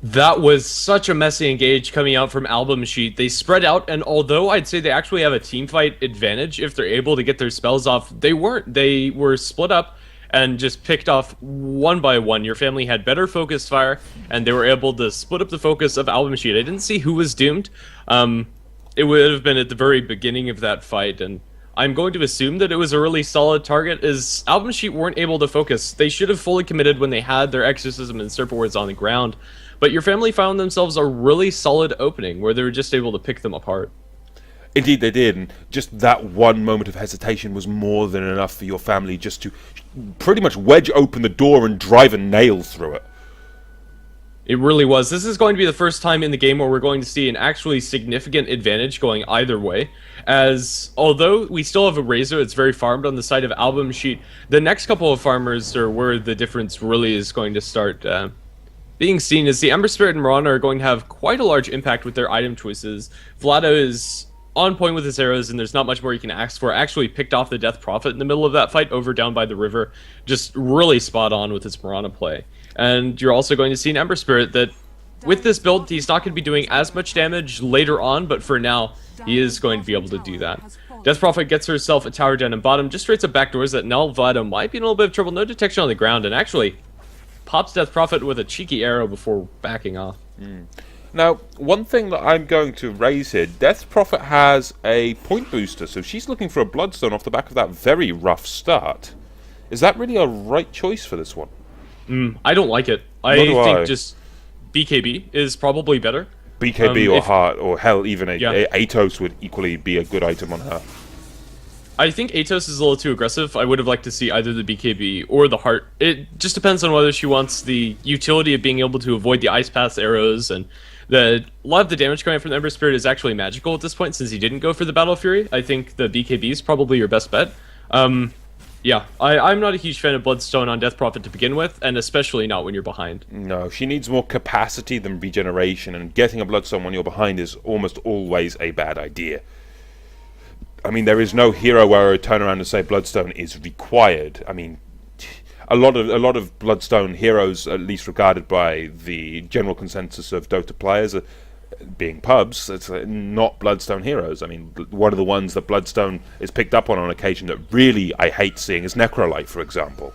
That was such a messy engage coming out from AlbumSheet. They spread out, and although I'd say they actually have a teamfight advantage if they're able to get their spells off, they weren't. They were split up and just picked off one by one. Your family had better focused fire, and they were able to split up the focus of AlbumSheet. I didn't see who was doomed. It would have been at the very beginning of that fight, and I'm going to assume that it was a really solid target, as AlbumSheet weren't able to focus. They should have fully committed when they had their Exorcism and Serpent Wards on the ground. But your family found themselves a really solid opening where they were just able to pick them apart. Indeed they did, and just that one moment of hesitation was more than enough for your family just to pretty much wedge open the door and drive a nail through it. It really was. This is going to be the first time in the game where we're going to see an actually significant advantage going either way, as although we still have a Razor that's very farmed on the side of AlbumSheet, the next couple of farmers are where the difference really is going to start being seen, as the Ember Spirit and Mirana are going to have quite a large impact with their item choices. Vlado is on point with his arrows, and there's not much more you can ask for. Actually picked off the Death Prophet in the middle of that fight over down by the river. Just really spot on with his Mirana play. And you're also going to see an Ember Spirit that, with this build, he's not going to be doing as much damage later on, but for now, he is going to be able to do that. Death Prophet gets herself a tower down in bottom, just straight up backdoors that now Vlado might be in a little bit of trouble. No detection on the ground, and actually pops Death Prophet with a cheeky arrow before backing off. Now, one thing that I'm going to raise here, Death Prophet has a point booster, so she's looking for a Bloodstone off the back of that very rough start. Is that really a right choice for this one? I don't like it. I think just BKB is probably better. BKB or Heart, or hell, even Atos would equally be a good item on her. I think Atos is a little too aggressive. I would have liked to see either the BKB or the Heart. It just depends on whether she wants the utility of being able to avoid the Ice Path's arrows, and a lot of the damage coming from the Ember Spirit is actually magical at this point, since he didn't go for the Battle Fury. I think the BKB is probably your best bet. Yeah, I'm not a huge fan of Bloodstone on Death Prophet to begin with, and especially not when you're behind. No, she needs more capacity than regeneration, and getting a Bloodstone when you're behind is almost always a bad idea. I mean, there is no hero where I would turn around and say Bloodstone is required. I mean, a lot of Bloodstone heroes, at least regarded by the general consensus of Dota players, being pubs, it's not Bloodstone heroes. I mean, one of the ones that Bloodstone is picked up on occasion that really I hate seeing is Necrolite, for example.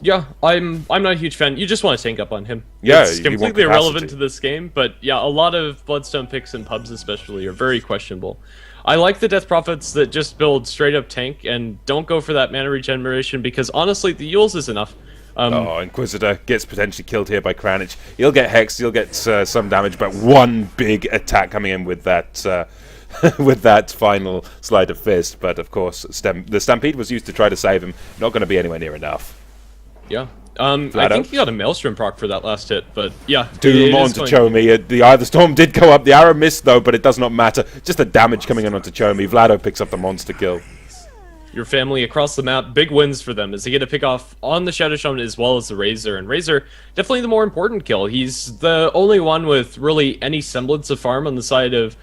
Yeah, I'm not a huge fan. You just want to tank up on him. Yeah, it's completely irrelevant to this game, but yeah, a lot of Bloodstone picks in pubs especially are very questionable. I like the Death Prophets that just build straight up tank and don't go for that mana regeneration, because honestly, the Yules is enough. Inquisitor gets potentially killed here by Kranich. He'll get hexed, he'll get some damage, but one big attack coming in with that with that final sleight of fist. But of course, the Stampede was used to try to save him. Not going to be anywhere near enough. Yeah. I think he got a Maelstrom proc for that last hit, but yeah. Doom onto Chomi. The Eye of the Storm did go up. The arrow missed though, but it does not matter. Just the damage coming in onto Chomi. Vlado picks up the monster kill. Your family across the map, big wins for them as they get to pick off on the Shadow Shaman as well as the Razor. And Razor, definitely the more important kill. He's the only one with really any semblance of farm on the side of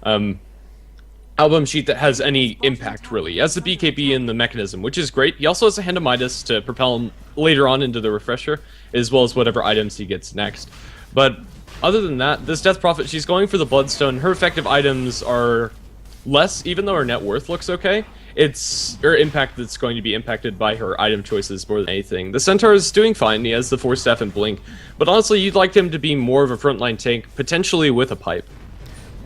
AlbumSheet that has any impact, really. He has the BKB and the Mechanism, which is great. He also has a Hand of Midas to propel him later on into the Refresher, as well as whatever items he gets next. But Other than that, this Death Prophet, she's going for the Bloodstone. Her effective items are less, even though her net worth looks okay. It's her impact that's going to be impacted by her item choices more than anything. The Centaur is doing fine. He has the Force Staff and Blink. But honestly, you'd like him to be more of a frontline tank, potentially with a pipe.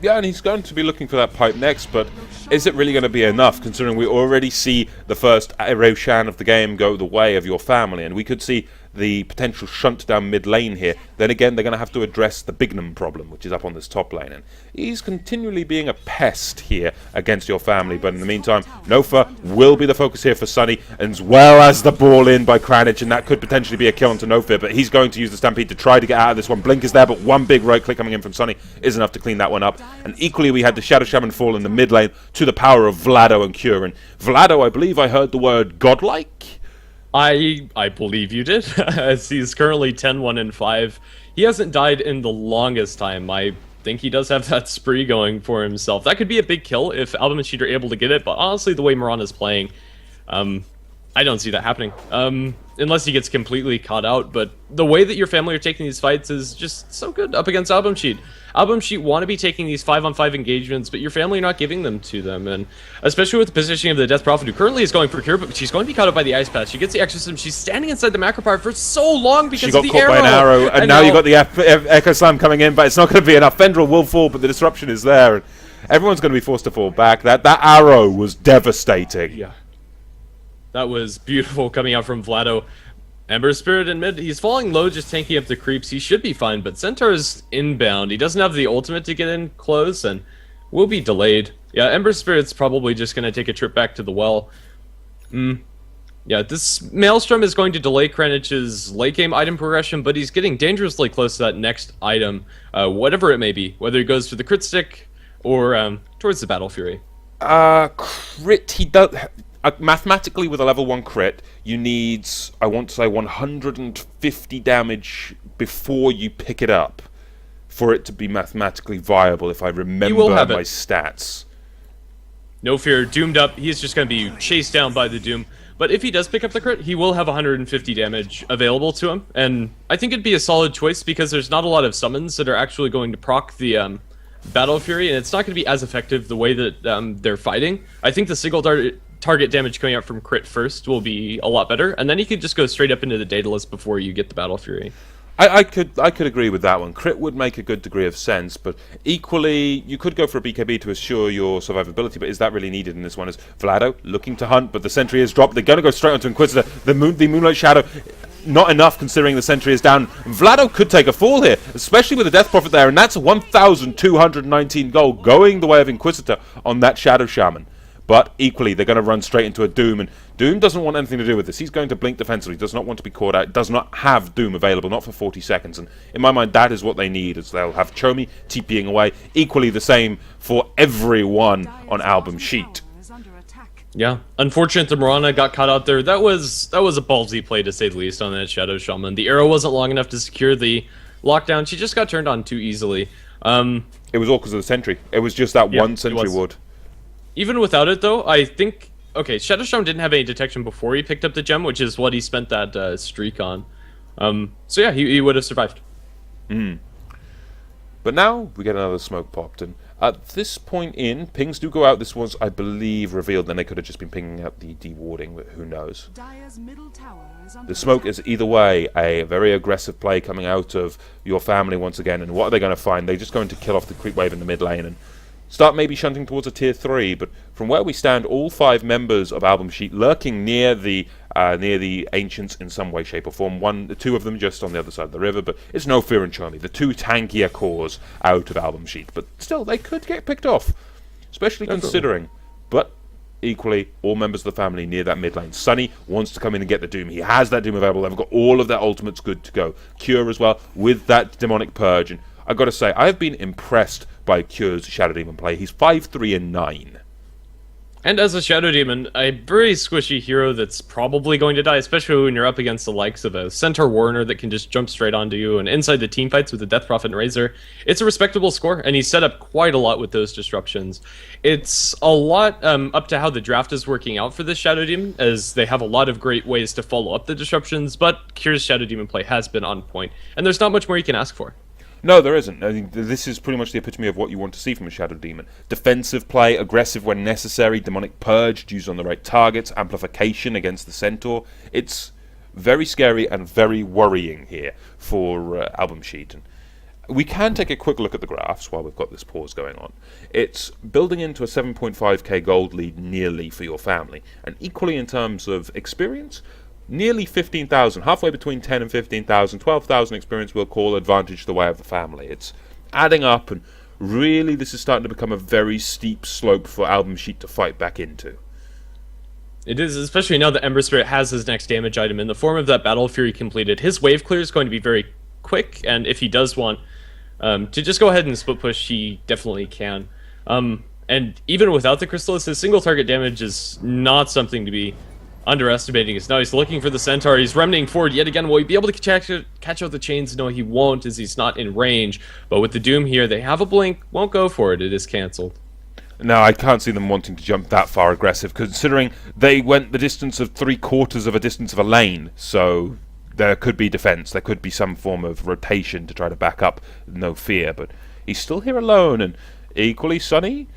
Yeah, and he's going to be looking for that pipe next, but is it really going to be enough, considering we already see the first Roshan of the game go the way of your family, and we could see the potential shunt down mid lane here. Then again, they're going to have to address the Bignum problem, which is up on this top lane, and he's continually being a pest here against your family. But in the meantime, Nofa will be the focus here for Sunny, as well as the ball in by Kranich, and that could potentially be a kill onto Nofa, but he's going to use the Stampede to try to get out of this one. Blink is there, but one big right click coming in from Sunny is enough to clean that one up. And equally, we had the Shadow Shaman fall in the mid lane to the power of Vlado and Cure. And Vlado, I believe I heard the word godlike. I believe you did, as he's currently 10-1-5. He hasn't died in the longest time. I think he does have that spree going for himself. That could be a big kill if AlbumSheet are able to get it, but honestly, the way Mirana's playing, I don't see that happening. Unless he gets completely caught out, but the way that your family are taking these fights is just so good up against AlbumSheet. AlbumSheet want to be taking these 5-on-5 engagements, but your family are not giving them to them, and especially with the positioning of the Death Prophet, who currently is going for Cure, but she's going to be caught up by the Ice Path. She gets the Exorcism, she's standing inside the Macro Power for so long because of the arrow. She got caught by an arrow, and now you got the Echo Slam coming in, but it's not going to be enough. Fendril will fall, but the disruption is there, and everyone's going to be forced to fall back. That arrow was devastating. Yeah. That was beautiful coming out from Vlado. Ember Spirit in mid, he's falling low, just tanking up the creeps. He should be fine, but Centaur's inbound. He doesn't have the ultimate to get in close, and will be delayed. Yeah, Ember Spirit's probably just going to take a trip back to the well. Yeah, this Maelstrom is going to delay Kranich's late game item progression, but he's getting dangerously close to that next item, whatever it may be. Whether he goes for the crit stick or towards the Battle Fury. Crit, he does... mathematically, with a level 1 crit, you need, I want to say, 150 damage before you pick it up for it to be mathematically viable, if I remember my stats. No fear, doomed up. He's just going to be chased down by the Doom. But if he does pick up the crit, he will have 150 damage available to him. And I think it'd be a solid choice because there's not a lot of summons that are actually going to proc the Battle Fury, and it's not going to be as effective the way that they're fighting. I think the single target damage coming out from crit first will be a lot better, and then you could just go straight up into the data list before you get the Battle Fury. I could agree with that one. Crit would make a good degree of sense, but equally, you could go for a BKB to assure your survivability, but is that really needed in this one? Is Vlado looking to hunt, but the sentry is dropped. They're going to go straight onto Inquisitor. The Moonlight Shadow, not enough considering the sentry is down. Vlado could take a fall here, especially with the Death Prophet there, and that's 1,219 gold going the way of Inquisitor on that Shadow Shaman. But equally, they're going to run straight into a Doom, and Doom doesn't want anything to do with this. He's going to blink defensively, does not want to be caught out, does not have Doom available, not for 40 seconds. And in my mind, that is what they need, as they'll have Chomi TPing away. Equally the same for everyone on AlbumSheet. Yeah, unfortunate that Mirana got caught out there. That was a ballsy play, to say the least, on that Shadow Shaman. The arrow wasn't long enough to secure the lockdown. She just got turned on too easily. It was all because of the sentry. It was just that one sentry ward. Even without it, though, I think... Okay, Shadow Shaman didn't have any detection before he picked up the gem, which is what he spent that streak on. So yeah, he would have survived. But now we get another smoke popped, and at this point in, pings do go out. This was, I believe, revealed, then they could have just been pinging out the dewarding, but who knows. The smoke is either way a very aggressive play coming out of your family once again, and what are they going to find? They're just going to kill off the creep wave in the mid lane, and start maybe shunting towards a tier 3, but from where we stand, all 5 members of AlbumSheet lurking near the Ancients in some way, shape or form. 2 of them just on the other side of the river, but it's no fear in Chomi. The 2 tankier cores out of AlbumSheet, but still, they could get picked off, especially considering. But equally, all members of the family near that mid lane. Sunny wants to come in and get the Doom. He has that Doom available. They've got all of their ultimates good to go. Cure as well, with that Demonic Purge, and I've got to say, I've been impressed by Cure's Shadow Demon play. He's 5-3 and 9. And as a Shadow Demon, a very squishy hero that's probably going to die, especially when you're up against the likes of a Centaur Warner that can just jump straight onto you, and inside the team fights with the Death Prophet and Razor, it's a respectable score, and he's set up quite a lot with those disruptions. It's a lot up to how the draft is working out for this Shadow Demon, as they have a lot of great ways to follow up the disruptions, but Cure's Shadow Demon play has been on point, and there's not much more you can ask for. No, there isn't. I think this is pretty much the epitome of what you want to see from a Shadow Demon. Defensive play, aggressive when necessary, demonic purge used on the right targets, amplification against the Centaur. It's very scary and very worrying here for AlbumSheet. And we can take a quick look at the graphs while we've got this pause going on. It's building into a 7.5k gold lead nearly for your family, and equally in terms of experience, nearly 15,000, halfway between 10 and 15,000, 12,000 experience we'll call advantage the way of the family. It's adding up, and really this is starting to become a very steep slope for AlbumSheet to fight back into. It is, especially now that Ember Spirit has his next damage item in the form of that Battle Fury completed. His wave clear is going to be very quick, and if he does want to just go ahead and split push, he definitely can. And even without the Crystallis, his single target damage is not something to be underestimating. Now he's looking for the Centaur. He's remnanting forward yet again. Will he be able to catch out the chains? No, he won't, as he's not in range. But with the Doom here, they have a blink. Won't go for it. It is cancelled. No, I can't see them wanting to jump that far aggressive, considering they went the distance of 3/4 of a distance of a lane. So there could be defense. There could be some form of rotation to try to back up. No fear. But he's still here alone, and equally Sunny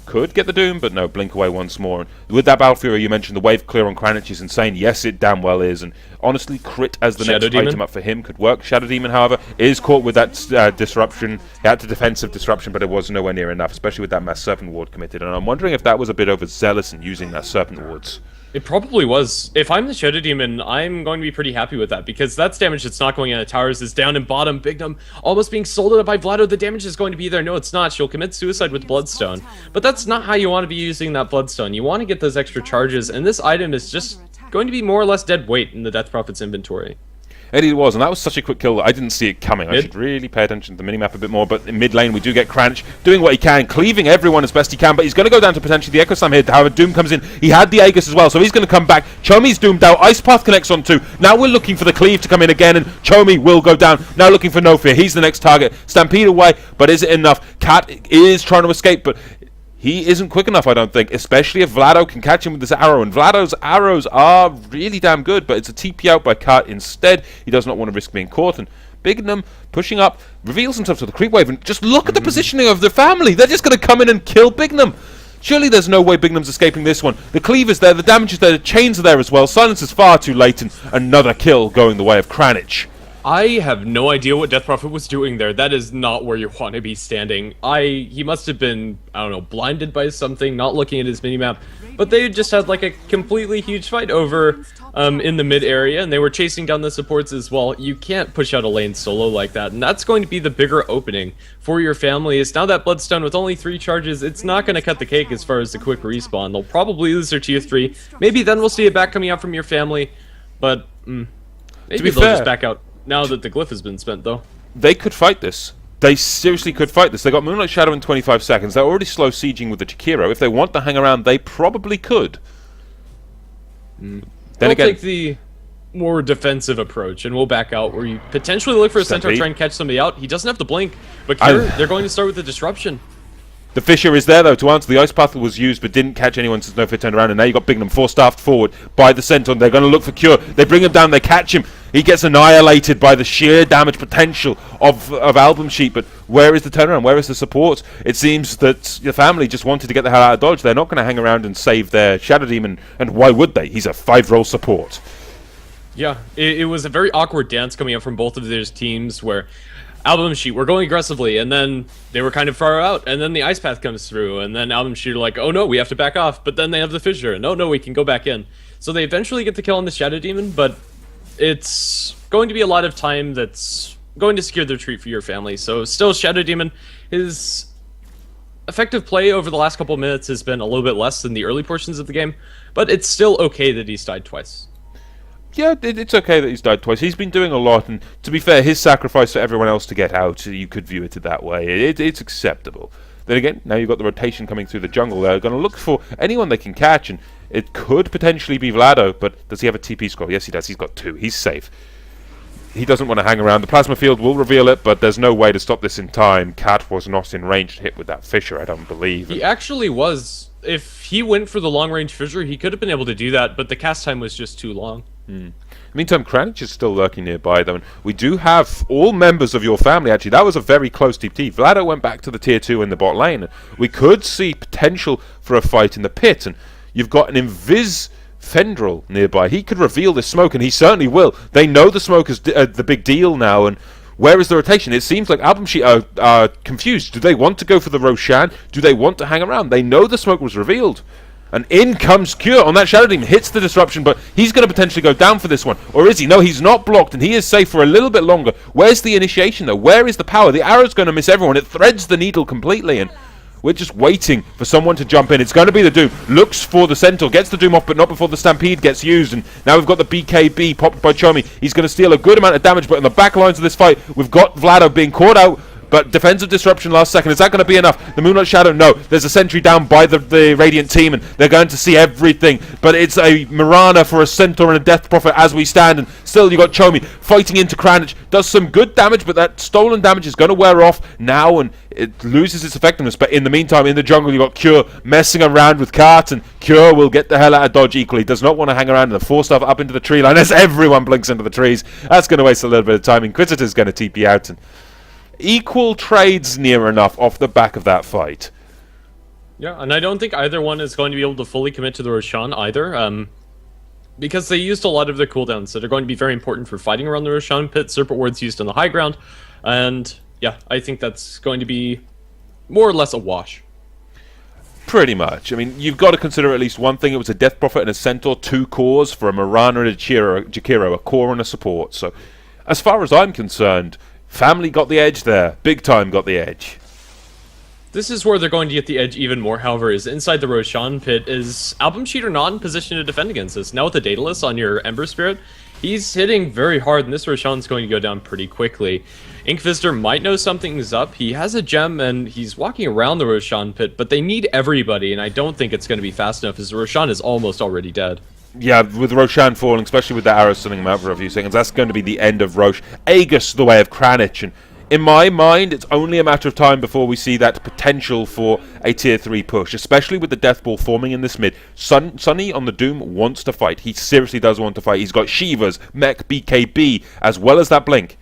could get the Doom, but no, blink away once more. And with that Battle Fury, you mentioned the wave clear on Kranich is insane. Yes, it damn well is. And honestly, crit as the Shadow next Demon item up for him could work. Shadow Demon, however, is caught with that disruption. He had to defensive disruption, but it was nowhere near enough, especially with that Mass Serpent Ward committed. And I'm wondering if that was a bit overzealous in using that Serpent Wards. It probably was. If I'm the Shadow Demon, I'm going to be pretty happy with that, because that's damage that's not going into towers is down in bottom. Bignum almost being sold out by Vlado. The damage is going to be there. No, it's not. She'll commit suicide with Bloodstone. But that's not how you want to be using that Bloodstone. You want to get those extra charges, and this item is just going to be more or less dead weight in the Death Prophet's inventory. It was, and that was such a quick kill that I didn't see it coming. I should really pay attention to the minimap a bit more, but in mid lane we do get Kranich doing what he can, cleaving everyone as best he can, but he's going to go down to potentially the Echo Slam here. However, Doom comes in. He had the Aegis as well, so he's going to come back. Chomi's doomed out. Ice Path connects on 2. Now we're looking for the cleave to come in again, and Chomi will go down. Now looking for No Fear. He's the next target. Stampede away, but is it enough? Cat is trying to escape, but he isn't quick enough, I don't think, especially if Vlado can catch him with this arrow. And Vlado's arrows are really damn good, but it's a TP out by Kat instead. He does not want to risk being caught. And Bignum, pushing up, reveals himself to the creep wave. And just look at the positioning of the family. They're just going to come in and kill Bignum. Surely there's no way Bignum's escaping this one. The cleave is there, the damage is there, the chains are there as well. Silence is far too late, and another kill going the way of Kranich. I have no idea what Death Prophet was doing there. That is not where you want to be standing. He must have been, I don't know, blinded by something, not looking at his minimap. But they just had like a completely huge fight over in the mid area, and they were chasing down the supports as well. You can't push out a lane solo like that, and that's going to be the bigger opening for your family. Is now that Bloodstone with only 3 charges, it's not going to cut the cake as far as the quick respawn. They'll probably lose their tier 3. Maybe then we'll see it back coming out from your family, but maybe they'll just back out. Now that the glyph has been spent, though. They could fight this. They seriously could fight this. They got Moonlight Shadow in 25 seconds. They're already slow sieging with the Chikiro. If they want to hang around, they probably could. Then again, take the more defensive approach, and we'll back out, where you potentially look for a Centaur, try and catch somebody out. He doesn't have to blink, but here, they're going to start with the Disruption. The Fissure is there, though, to answer. The Ice Path was used, but didn't catch anyone since No Fear turned around, and now you got Bignum force-staffed forward by the Centaur. They're going to look for Cure. They bring him down, they catch him. He gets annihilated by the sheer damage potential of AlbumSheet, but where is the turnaround? Where is the support? It seems that your family just wanted to get the hell out of Dodge. They're not going to hang around and save their Shadow Demon, and why would they? He's a 5-role support. Yeah, it was a very awkward dance coming up from both of those teams, where AlbumSheet were going aggressively, and then they were kind of far out, and then the Ice Path comes through, and then AlbumSheet are like, oh no, we have to back off, but then they have the Fissure, and oh no, we can go back in. So they eventually get the kill on the Shadow Demon, but it's going to be a lot of time that's going to secure the retreat for your family. So still, Shadow Demon, his effective play over the last couple of minutes has been a little bit less than the early portions of the game, but it's still okay that he's died twice. Yeah, it's okay that he's died twice. He's been doing a lot, and to be fair, his sacrifice for everyone else to get out, you could view it that way. It's acceptable. Then again, now you've got the rotation coming through the jungle. They're going to look for anyone they can catch, and it could potentially be Vlado, but does he have a TP scroll? Yes, he does. He's got 2. He's safe. He doesn't want to hang around. The Plasma Field will reveal it, but there's no way to stop this in time. Cat was not in range to hit with that Fissure, I don't believe. He actually was. If he went for the long-range Fissure, he could have been able to do that, but the cast time was just too long. Meantime, Kranich is still lurking nearby, though, and we do have all members of your family, actually. That was a very close TPT. Vlado went back to the tier 2 in the bot lane. We could see potential for a fight in the pit, and you've got an Invis Fendril nearby. He could reveal this smoke, and he certainly will. They know the smoke is the big deal now, and where is the rotation? It seems like AlbumSheet are confused. Do they want to go for the Roshan? Do they want to hang around? They know the smoke was revealed. And in comes Cure on that Shadow Demon, hits the disruption, but he's going to potentially go down for this one. Or is he? No, he's not blocked, and he is safe for a little bit longer. Where's the initiation, though? Where is the power? The arrow's going to miss everyone. It threads the needle completely, and we're just waiting for someone to jump in. It's going to be the Doom. Looks for the Centaur, gets the Doom off, but not before the Stampede gets used. And now we've got the BKB popped by Chomi. He's going to steal a good amount of damage, but in the back lines of this fight, we've got Vlado being caught out. But defensive disruption last second. Is that going to be enough? The Moonlight Shadow? No. There's a sentry down by the Radiant team, and they're going to see everything. But it's a Mirana for a Centaur and a Death Prophet as we stand. And still, you got Chomi fighting into Kranich. Does some good damage, but that stolen damage is going to wear off now, and it loses its effectiveness. But in the meantime, in the jungle, you got Cure messing around with Cart, and Cure will get the hell out of dodge equally. Does not want to hang around in the 4-star up into the tree line as everyone blinks into the trees. That's going to waste a little bit of time. Inquisitor's going to TP out, and equal trades near enough off the back of that fight. Yeah, and I don't think either one is going to be able to fully commit to the Roshan either, because they used a lot of their cooldowns that are going to be very important for fighting around the Roshan pit. Serpent Ward's used on the high ground, and yeah, I think that's going to be more or less a wash. Pretty much. I mean, you've got to consider at least one thing. It was a Death Prophet and a Centaur, 2 cores for a Mirana and a Jakiro, a core and a support. So, as far as I'm concerned, family got the edge there. Big time got the edge. This is where they're going to get the edge even more, however, is inside the Roshan pit. Is AlbumSheet are not in position to defend against this. Now with the Daedalus on your Ember Spirit, he's hitting very hard, and this Roshan's going to go down pretty quickly. Inkvisitor might know something's up. He has a gem, and he's walking around the Roshan pit, but they need everybody, and I don't think it's going to be fast enough, as the Roshan is almost already dead. Yeah, with Roshan falling, especially with the arrow stunning him out for a few seconds, that's going to be the end of Rosh. Aegis the way of Kranich, and in my mind, it's only a matter of time before we see that potential for a tier 3 push, especially with the Death Ball forming in this mid. Sunny on the Doom wants to fight. He seriously does want to fight. He's got Shivas, Mech, BKB, as well as that Blink.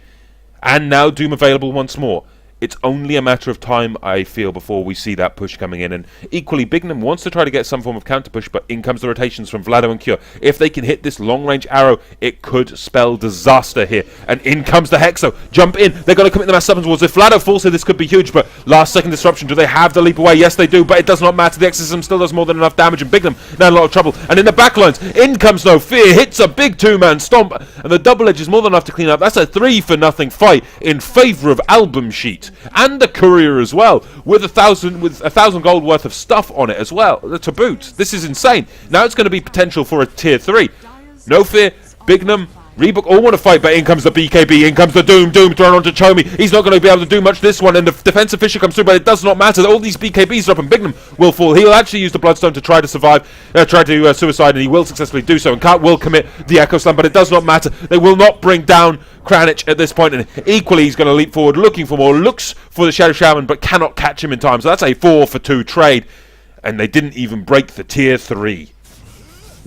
And now Doom available once more. It's only a matter of time, I feel, before we see that push coming in. And equally, Bignum wants to try to get some form of counter push, but in comes the rotations from Vlado and Cure. If they can hit this long-range arrow, it could spell disaster here. And in comes the Hexo. Jump in. They're going to commit the mass summons towards. If Vlado falls here, this could be huge, but last-second disruption. Do they have the leap away? Yes, they do, but it does not matter. The Exorcism still does more than enough damage, and Bignum now in a lot of trouble. And in the backlines, in comes No Fear, hits a big 2-man stomp, and the double edge is more than enough to clean up. That's a 3-for-0 fight in favour of AlbumSheet. And the Courier as well, with a thousand gold worth of stuff on it as well to boot. This is insane. Now it's going to be potential for a tier 3. No Fear, Bignum, Rebook all want to fight, but in comes the BKB, in comes the Doom thrown onto Chomi. He's not going to be able to do much this one, and the defensive Fisher comes through, but it does not matter. All these BKBs are up, and Bignum will fall. He'll actually use the Bloodstone to try to survive, try to suicide, and he will successfully do so, and Kart will commit the Echo Slam, but it does not matter. They will not bring down Kranich at this point, and equally he's going to leap forward, looking for more, looks for the Shadow Shaman, but cannot catch him in time, so that's a 4-for-2 trade, and they didn't even break the tier 3.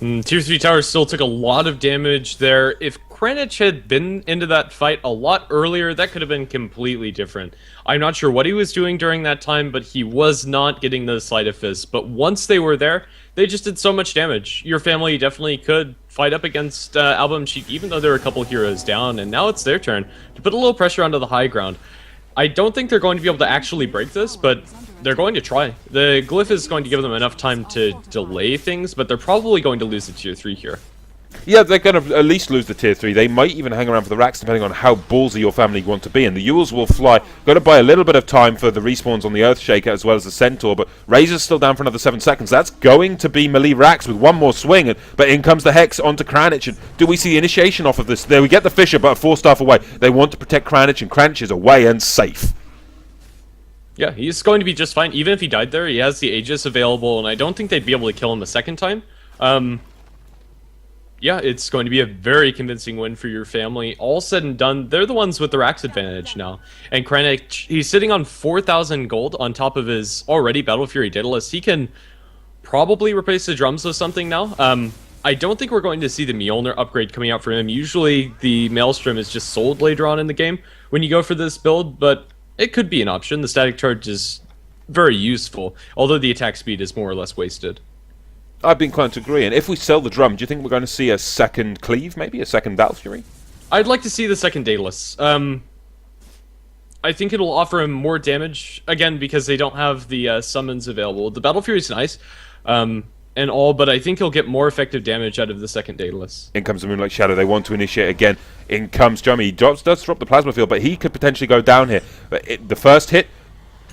Tier 3 tower still took a lot of damage there. If Kranich had been into that fight a lot earlier, that could have been completely different. I'm not sure what he was doing during that time, but he was not getting the Sleight of Fist. But once they were there, they just did so much damage. Your family definitely could fight up against AlbumSheet, even though there were a couple heroes down, and now it's their turn to put a little pressure onto the high ground. I don't think they're going to be able to actually break this, but they're going to try. The Glyph is going to give them enough time to delay things, but they're probably going to lose the tier 3 here. Yeah, they're going to at least lose the tier 3. They might even hang around for the racks, depending on how ballsy your family want to be. And the Yules will fly. Got to buy a little bit of time for the respawns on the Earthshaker as well as the Centaur. But Razor's still down for another 7 seconds. That's going to be melee racks with one more swing. But in comes the Hex onto Kranich. And do we see the initiation off of this? There we get the Fisher, but a 4-star away. They want to protect Kranich, and Kranich is away and safe. Yeah, he's going to be just fine. Even if he died there, he has the Aegis available, and I don't think they'd be able to kill him a second time. Yeah, it's going to be a very convincing win for your family. All said and done, they're the ones with the racks advantage now. And Kranich, he's sitting on 4,000 gold on top of his already Battle Fury Daedalus. He can probably replace the drums with something now. I don't think we're going to see the Mjolnir upgrade coming out for him. Usually the Maelstrom is just sold later on in the game when you go for this build, but it could be an option. The static charge is very useful, although the attack speed is more or less wasted. I'd be inclined to agree. And if we sell the drum, do you think we're going to see a second Cleave, maybe? A second Battle Fury? I'd like to see the second Daedalus. I think it'll offer him more damage, again, because they don't have the summons available. The Battle Fury is nice, and all, but I think he'll get more effective damage out of the second Daedalus. In comes the Moonlight Shadow. They want to initiate again. In comes Chummy. He does drop the Plasma Field, but he could potentially go down here. But the first hit,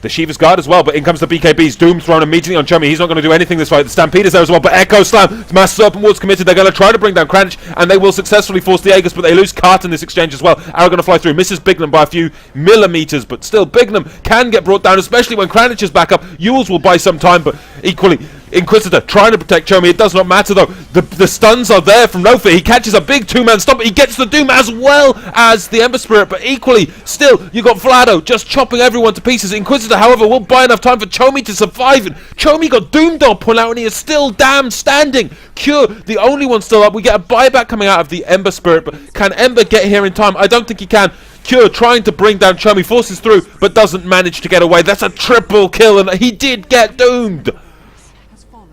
the Shiva's Guard as well, but in comes the BKBs. Doom thrown immediately on Chummy. He's not going to do anything this fight. The Stampede is there as well, but Echo Slam. Mass Serpent Ward's committed. They're going to try to bring down Kranich, and they will successfully force the Aegis, but they lose Cart in this exchange as well. Arrow going to fly through. Misses Bignum by a few millimeters, but still Bignum can get brought down, especially when Kranich is back up. Yules will buy some time, but equally Inquisitor trying to protect Chomi. It does not matter though. The stuns are there from Nofir. He catches a big two-man stomp. He gets the Doom as well as the Ember Spirit, but equally still you got Vlado just chopping everyone to pieces. Inquisitor, however, will buy enough time for Chomi to survive, and Chomi got Doom Doll pull out and he is still damn standing. Cure, the only one still up. We get a buyback coming out of the Ember Spirit, but can Ember get here in time? I don't think he can. Cure trying to bring down Chomi, forces through, but doesn't manage to get away. That's a triple kill, and he did get doomed.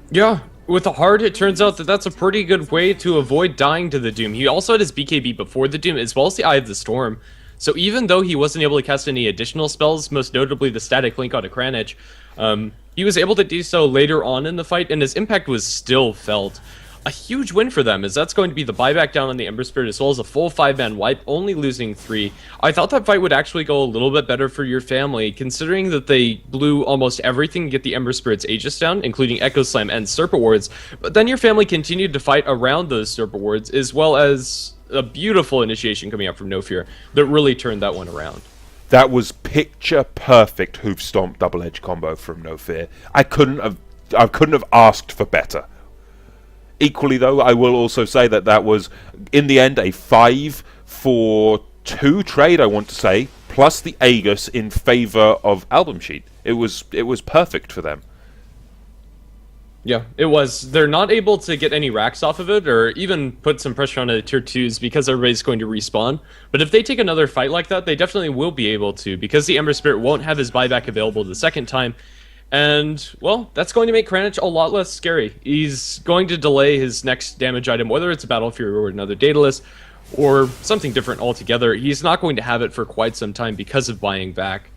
Yeah, with the heart, it turns out that that's a pretty good way to avoid dying to the Doom. He also had his BKB before the Doom, as well as the Eye of the Storm. So even though he wasn't able to cast any additional spells, most notably the Static Link onto Kranich, he was able to do so later on in the fight, and his impact was still felt. A huge win for them, as that's going to be the buyback down on the Ember Spirit, as well as a full 5-man wipe, only losing 3. I thought that fight would actually go a little bit better for your family, considering that they blew almost everything to get the Ember Spirit's Aegis down, including Echo Slam and Serpent Wards, but then your family continued to fight around those Serpent Wards, as well as a beautiful initiation coming out from Nofir that really turned that one around. That was picture perfect hoof stomp double edge combo from Nofir. I couldn't have asked for better. Equally, though, I will also say that that was, in the end, a 5-for-2 trade, I want to say, plus the Aegis in favour of AlbumSheet. It was perfect for them. Yeah, it was. They're not able to get any racks off of it, or even put some pressure on the tier 2s, because everybody's going to respawn. But if they take another fight like that, they definitely will be able to, because the Ember Spirit won't have his buyback available the second time. And, well, that's going to make Kranich a lot less scary. He's going to delay his next damage item, whether it's a Battle Fury or another Daedalus, or something different altogether. He's not going to have it for quite some time because of buying back.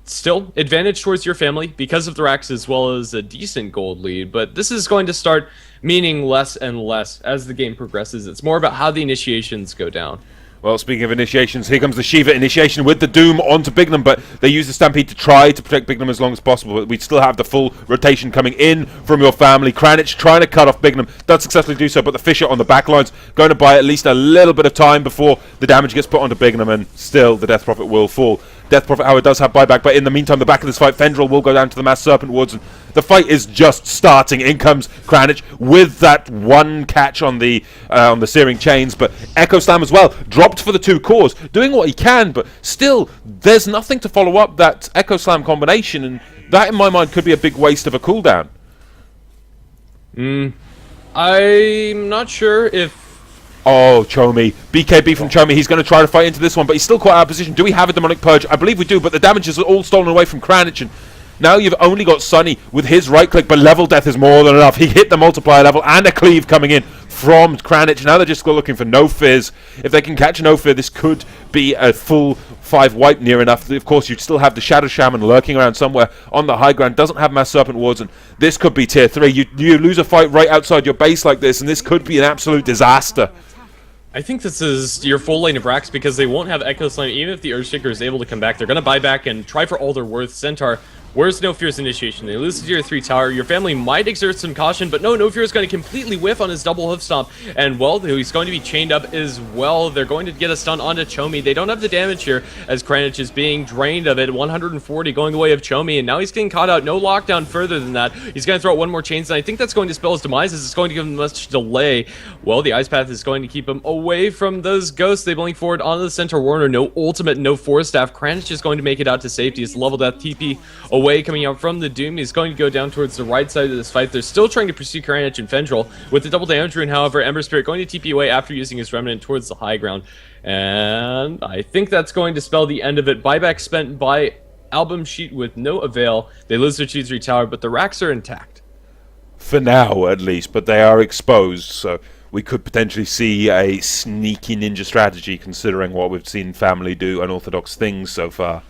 Still, advantage towards your family because of the racks, as well as a decent gold lead, but this is going to start meaning less and less as the game progresses. It's more about how the initiations go down. Well, speaking of initiations, here comes the Shiva initiation with the Doom onto Bignum, but they use the Stampede to try to protect Bignum as long as possible, but we still have the full rotation coming in from your family. Kranich trying to cut off Bignum, does successfully do so, but the Fisher on the back lines going to buy at least a little bit of time before the damage gets put onto Bignum, and still the Death Prophet will fall. Death Prophet, however, does have buyback, but in the meantime, the back of this fight, Fendril will go down to the Mass Serpent Woods, and the fight is just starting. In comes Kranich with that one catch on the Searing Chains, but Echo Slam as well, dropped for the 2 cores, doing what he can, but still, there's nothing to follow up that Echo Slam combination, and that, in my mind, could be a big waste of a cooldown. I'm not sure if... Oh, Chomi. BKB from Chomi. He's going to try to fight into this one, but he's still quite out of position. Do we have a Demonic Purge? I believe we do, but the damage is all stolen away from Kranich, and now you've only got Sunny with his right click, but level death is more than enough. He hit the multiplier level and a cleave coming in from Kranich. Now they're just looking for Nofir. If they can catch Nofir, this could be a full 5 wipe near enough. Of course, you'd still have the Shadow Shaman lurking around somewhere on the high ground. Doesn't have Mass Serpent Wards, and this could be tier 3. You lose a fight right outside your base like this, and this could be an absolute disaster. I think this is your full lane of racks, because they won't have Echo Slam. Even if the Earthshaker is able to come back, they're going to buy back and try for all they're worth. Centaur, where's Nofir's initiation? They lose the tier 3 tower. Your family might exert some caution, but no, Nofir is going to completely whiff on his double hoof stomp, and, well, he's going to be chained up as well. They're going to get a stun onto Chomi. They don't have the damage here, as Kranich is being drained of it. 140 going the way of Chomi, and now he's getting caught out. No lockdown further than that. He's going to throw out one more chains, and I think that's going to spell his demise, as it's going to give him much delay. Well, the Ice Path is going to keep him away from those ghosts. They blink forward onto the Centaur Warner. No ultimate, no Force Staff. Kranich is going to make it out to safety. It's level death TP away away coming out from the Doom. He's going to go down towards the right side of this fight. They're still trying to pursue Kranich and Fendril with the double damage rune. However, Ember Spirit going to TP away after using his Remnant towards the high ground. And I think that's going to spell the end of it. Buyback spent by AlbumSheet with no avail. They lose their 2-3 tower, but the racks are intact. For now, at least, but they are exposed, so we could potentially see a sneaky ninja strategy considering what we've seen family do unorthodox things so far.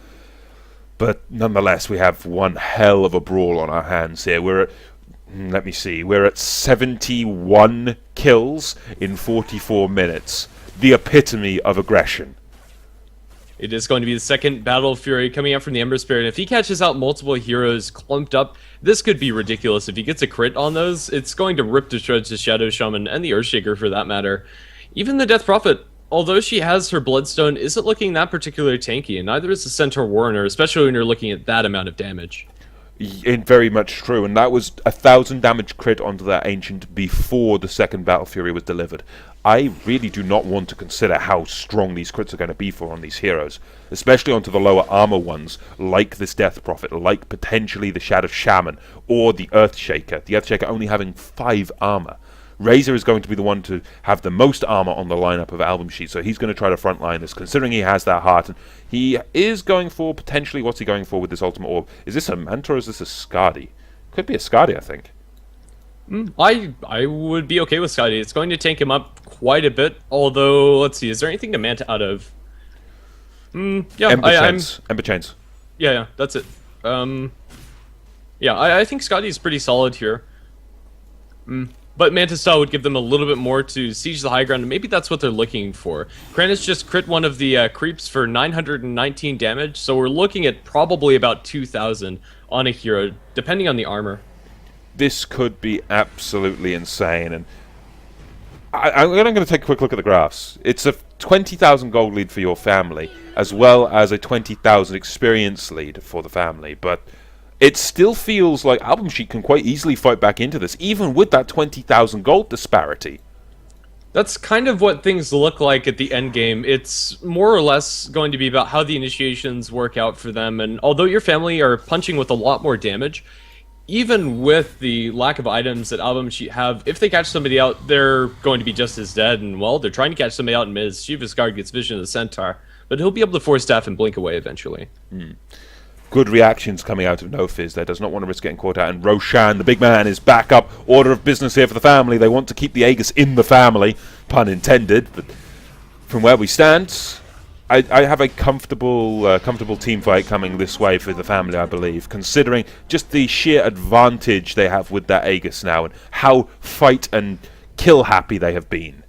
But nonetheless, we have one hell of a brawl on our hands here. We're at, let me see, we're at 71 kills in 44 minutes. The epitome of aggression. It is going to be the second Battle of Fury coming out from the Ember Spirit. If he catches out multiple heroes clumped up, this could be ridiculous. If he gets a crit on those, it's going to rip to shreds the Shadow Shaman and the Earthshaker for that matter. Even the Death Prophet, although she has her Bloodstone, isn't looking that particularly tanky, and neither is the Centaur Warrener, especially when you're looking at that amount of damage. Very much true, and that was 1,000 damage crit onto that Ancient before the second Battle Fury was delivered. I really do not want to consider how strong these crits are going to be on these heroes, especially onto the lower armor ones, like this Death Prophet, like potentially the Shadow Shaman, or the Earthshaker. The Earthshaker only having 5 armor. Razor is going to be the one to have the most armor on the lineup of AlbumSheet, so he's going to try to frontline this, considering he has that heart, and he is going for, potentially, what's he going for with this Ultimate Orb? Is this a Manta or is this a Skadi? Could be a Skadi, I think. I would be okay with Skadi. It's going to tank him up quite a bit, although, let's see, is there anything to Manta out of? Yeah, Ember Chains. Yeah, that's it. Yeah, I think Skadi is pretty solid here. But Manta Style would give them a little bit more to siege the high ground, and maybe that's what they're looking for. Kranich just crit one of the creeps for 919 damage, so we're looking at probably about 2,000 on a hero, depending on the armor. This could be absolutely insane, and I'm going to take a quick look at the graphs. It's a 20,000 gold lead for your family, as well as a 20,000 experience lead for the family, but it still feels like AlbumSheet can quite easily fight back into this, even with that 20,000 gold disparity. That's kind of what things look like at the end game. It's more or less going to be about how the initiations work out for them, and although your family are punching with a lot more damage, even with the lack of items that AlbumSheet have, if they catch somebody out, they're going to be just as dead, and well, they're trying to catch somebody out in mid. Shiva's Guard gets Vision of the Centaur, but he'll be able to Force Staff and blink away eventually. Good reactions coming out of No Fizz there. Does not want to risk getting caught out. And Roshan, the big man, is back up. Order of business here for the family. They want to keep the Aegis in the family. Pun intended. But from where we stand, I have a comfortable team fight coming this way for the family, I believe. Considering just the sheer advantage they have with that Aegis now. And how fight and kill happy they have been.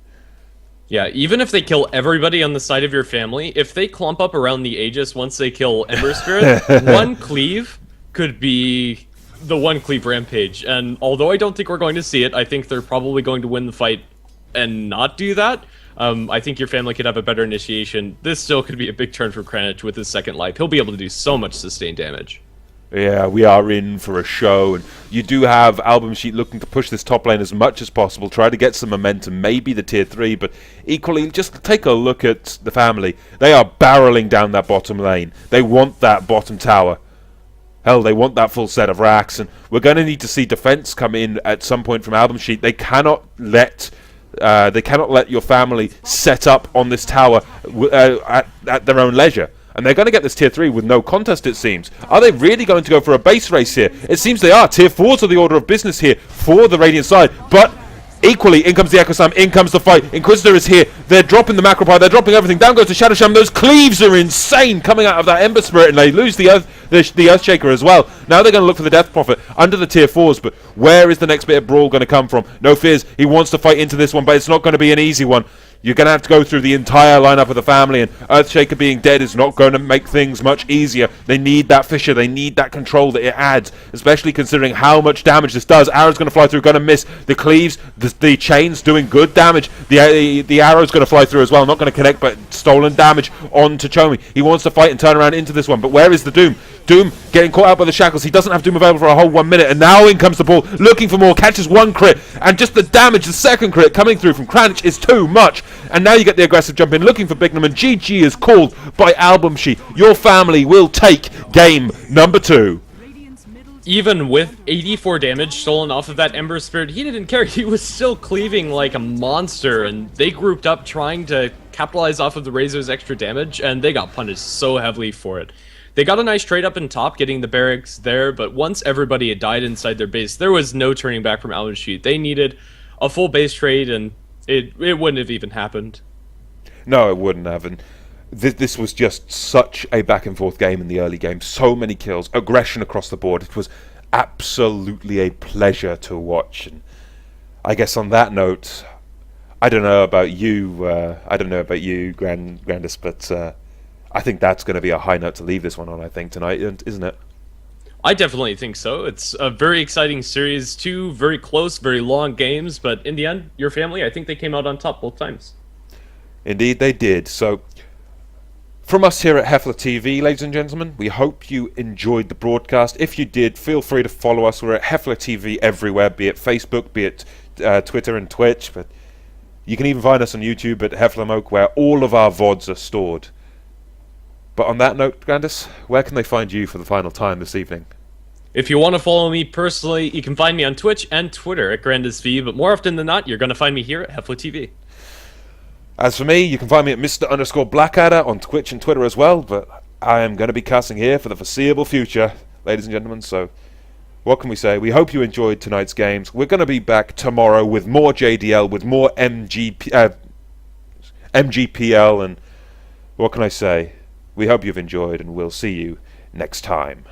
Yeah, even if they kill everybody on the side of your family, if they clump up around the Aegis once they kill Ember Spirit, one cleave could be the one cleave rampage. And although I don't think we're going to see it, I think they're probably going to win the fight and not do that. I think your family could have a better initiation. This still could be a big turn for Kranich with his second life. He'll be able to do so much sustained damage. Yeah, we are in for a show, and you do have AlbumSheet looking to push this top lane as much as possible, try to get some momentum, maybe the tier 3, but equally, just take a look at the family. They are barreling down that bottom lane. They want that bottom tower. Hell, they want that full set of racks, and we're going to need to see defense come in at some point from AlbumSheet. They cannot let your family set up on this tower at their own leisure. And they're going to get this tier 3 with no contest, it seems. Are they really going to go for a base race here? It seems they are. Tier 4's are the order of business here for the Radiant side. But equally, in comes the Echo Slam, in comes the fight. Inquisitor is here. They're dropping the Macropie. They're dropping everything. Down goes the Shadow Shaman. Those cleaves are insane coming out of that Ember Spirit. And they lose the Earthshaker as well. Now they're going to look for the Death Prophet under the tier 4s. But where is the next bit of brawl going to come from? No Fizz. He wants to fight into this one, but it's not going to be an easy one. You're going to have to go through the entire lineup of the family, and Earthshaker being dead is not going to make things much easier. They need that Fissure, they need that control that it adds, especially considering how much damage this does. Arrow's going to fly through, going to miss. The cleaves, the chains doing good damage. The arrow's going to fly through as well, not going to connect, but stolen damage onto Chomi. He wants to fight and turn around into this one, but where is the Doom? Doom getting caught out by the shackles. He doesn't have Doom available for a whole 1 minute, and now in comes the ball, looking for more, catches one crit, and just the damage, the second crit coming through from Kranich is too much. And now you get the aggressive jump in, looking for Bignum, and GG is called by AlbumSheet. Your family will take game number 2. even with 84 damage stolen off of that Ember Spirit, he didn't care. He was still cleaving like a monster, and they grouped up trying to capitalize off of the Razor's extra damage, and they got punished so heavily for it. They got a nice trade up in top, getting the barracks there, but once everybody had died inside their base, there was no turning back from AlbumSheet. They needed a full base trade, and it wouldn't have even happened. No, it wouldn't have. And this was just such a back and forth game in the early game. So many kills, aggression across the board. It was absolutely a pleasure to watch. And I guess on that note, I don't know about you, Grandis, but I think that's going to be a high note to leave this one on, I think, tonight, isn't it? I definitely think so. It's a very exciting series, two very close, very long games, but in the end, your family, I think they came out on top both times. Indeed they did. So, from us here at HeflaTV, ladies and gentlemen, we hope you enjoyed the broadcast. If you did, feel free to follow us. We're at HeflaTV everywhere, be it Facebook, be it Twitter and Twitch, but you can even find us on YouTube at HeflaMoke, where all of our VODs are stored. But on that note, Grandis, where can they find you for the final time this evening? If you want to follow me personally, you can find me on Twitch and Twitter at GrandisV, but more often than not, you're going to find me here at HeflaTV. As for me, you can find me at Mr_Blackadder on Twitch and Twitter as well, but I am going to be casting here for the foreseeable future, ladies and gentlemen, so what can we say? We hope you enjoyed tonight's games. We're going to be back tomorrow with more JDL, with more MGPL, and what can I say? We hope you've enjoyed, and we'll see you next time.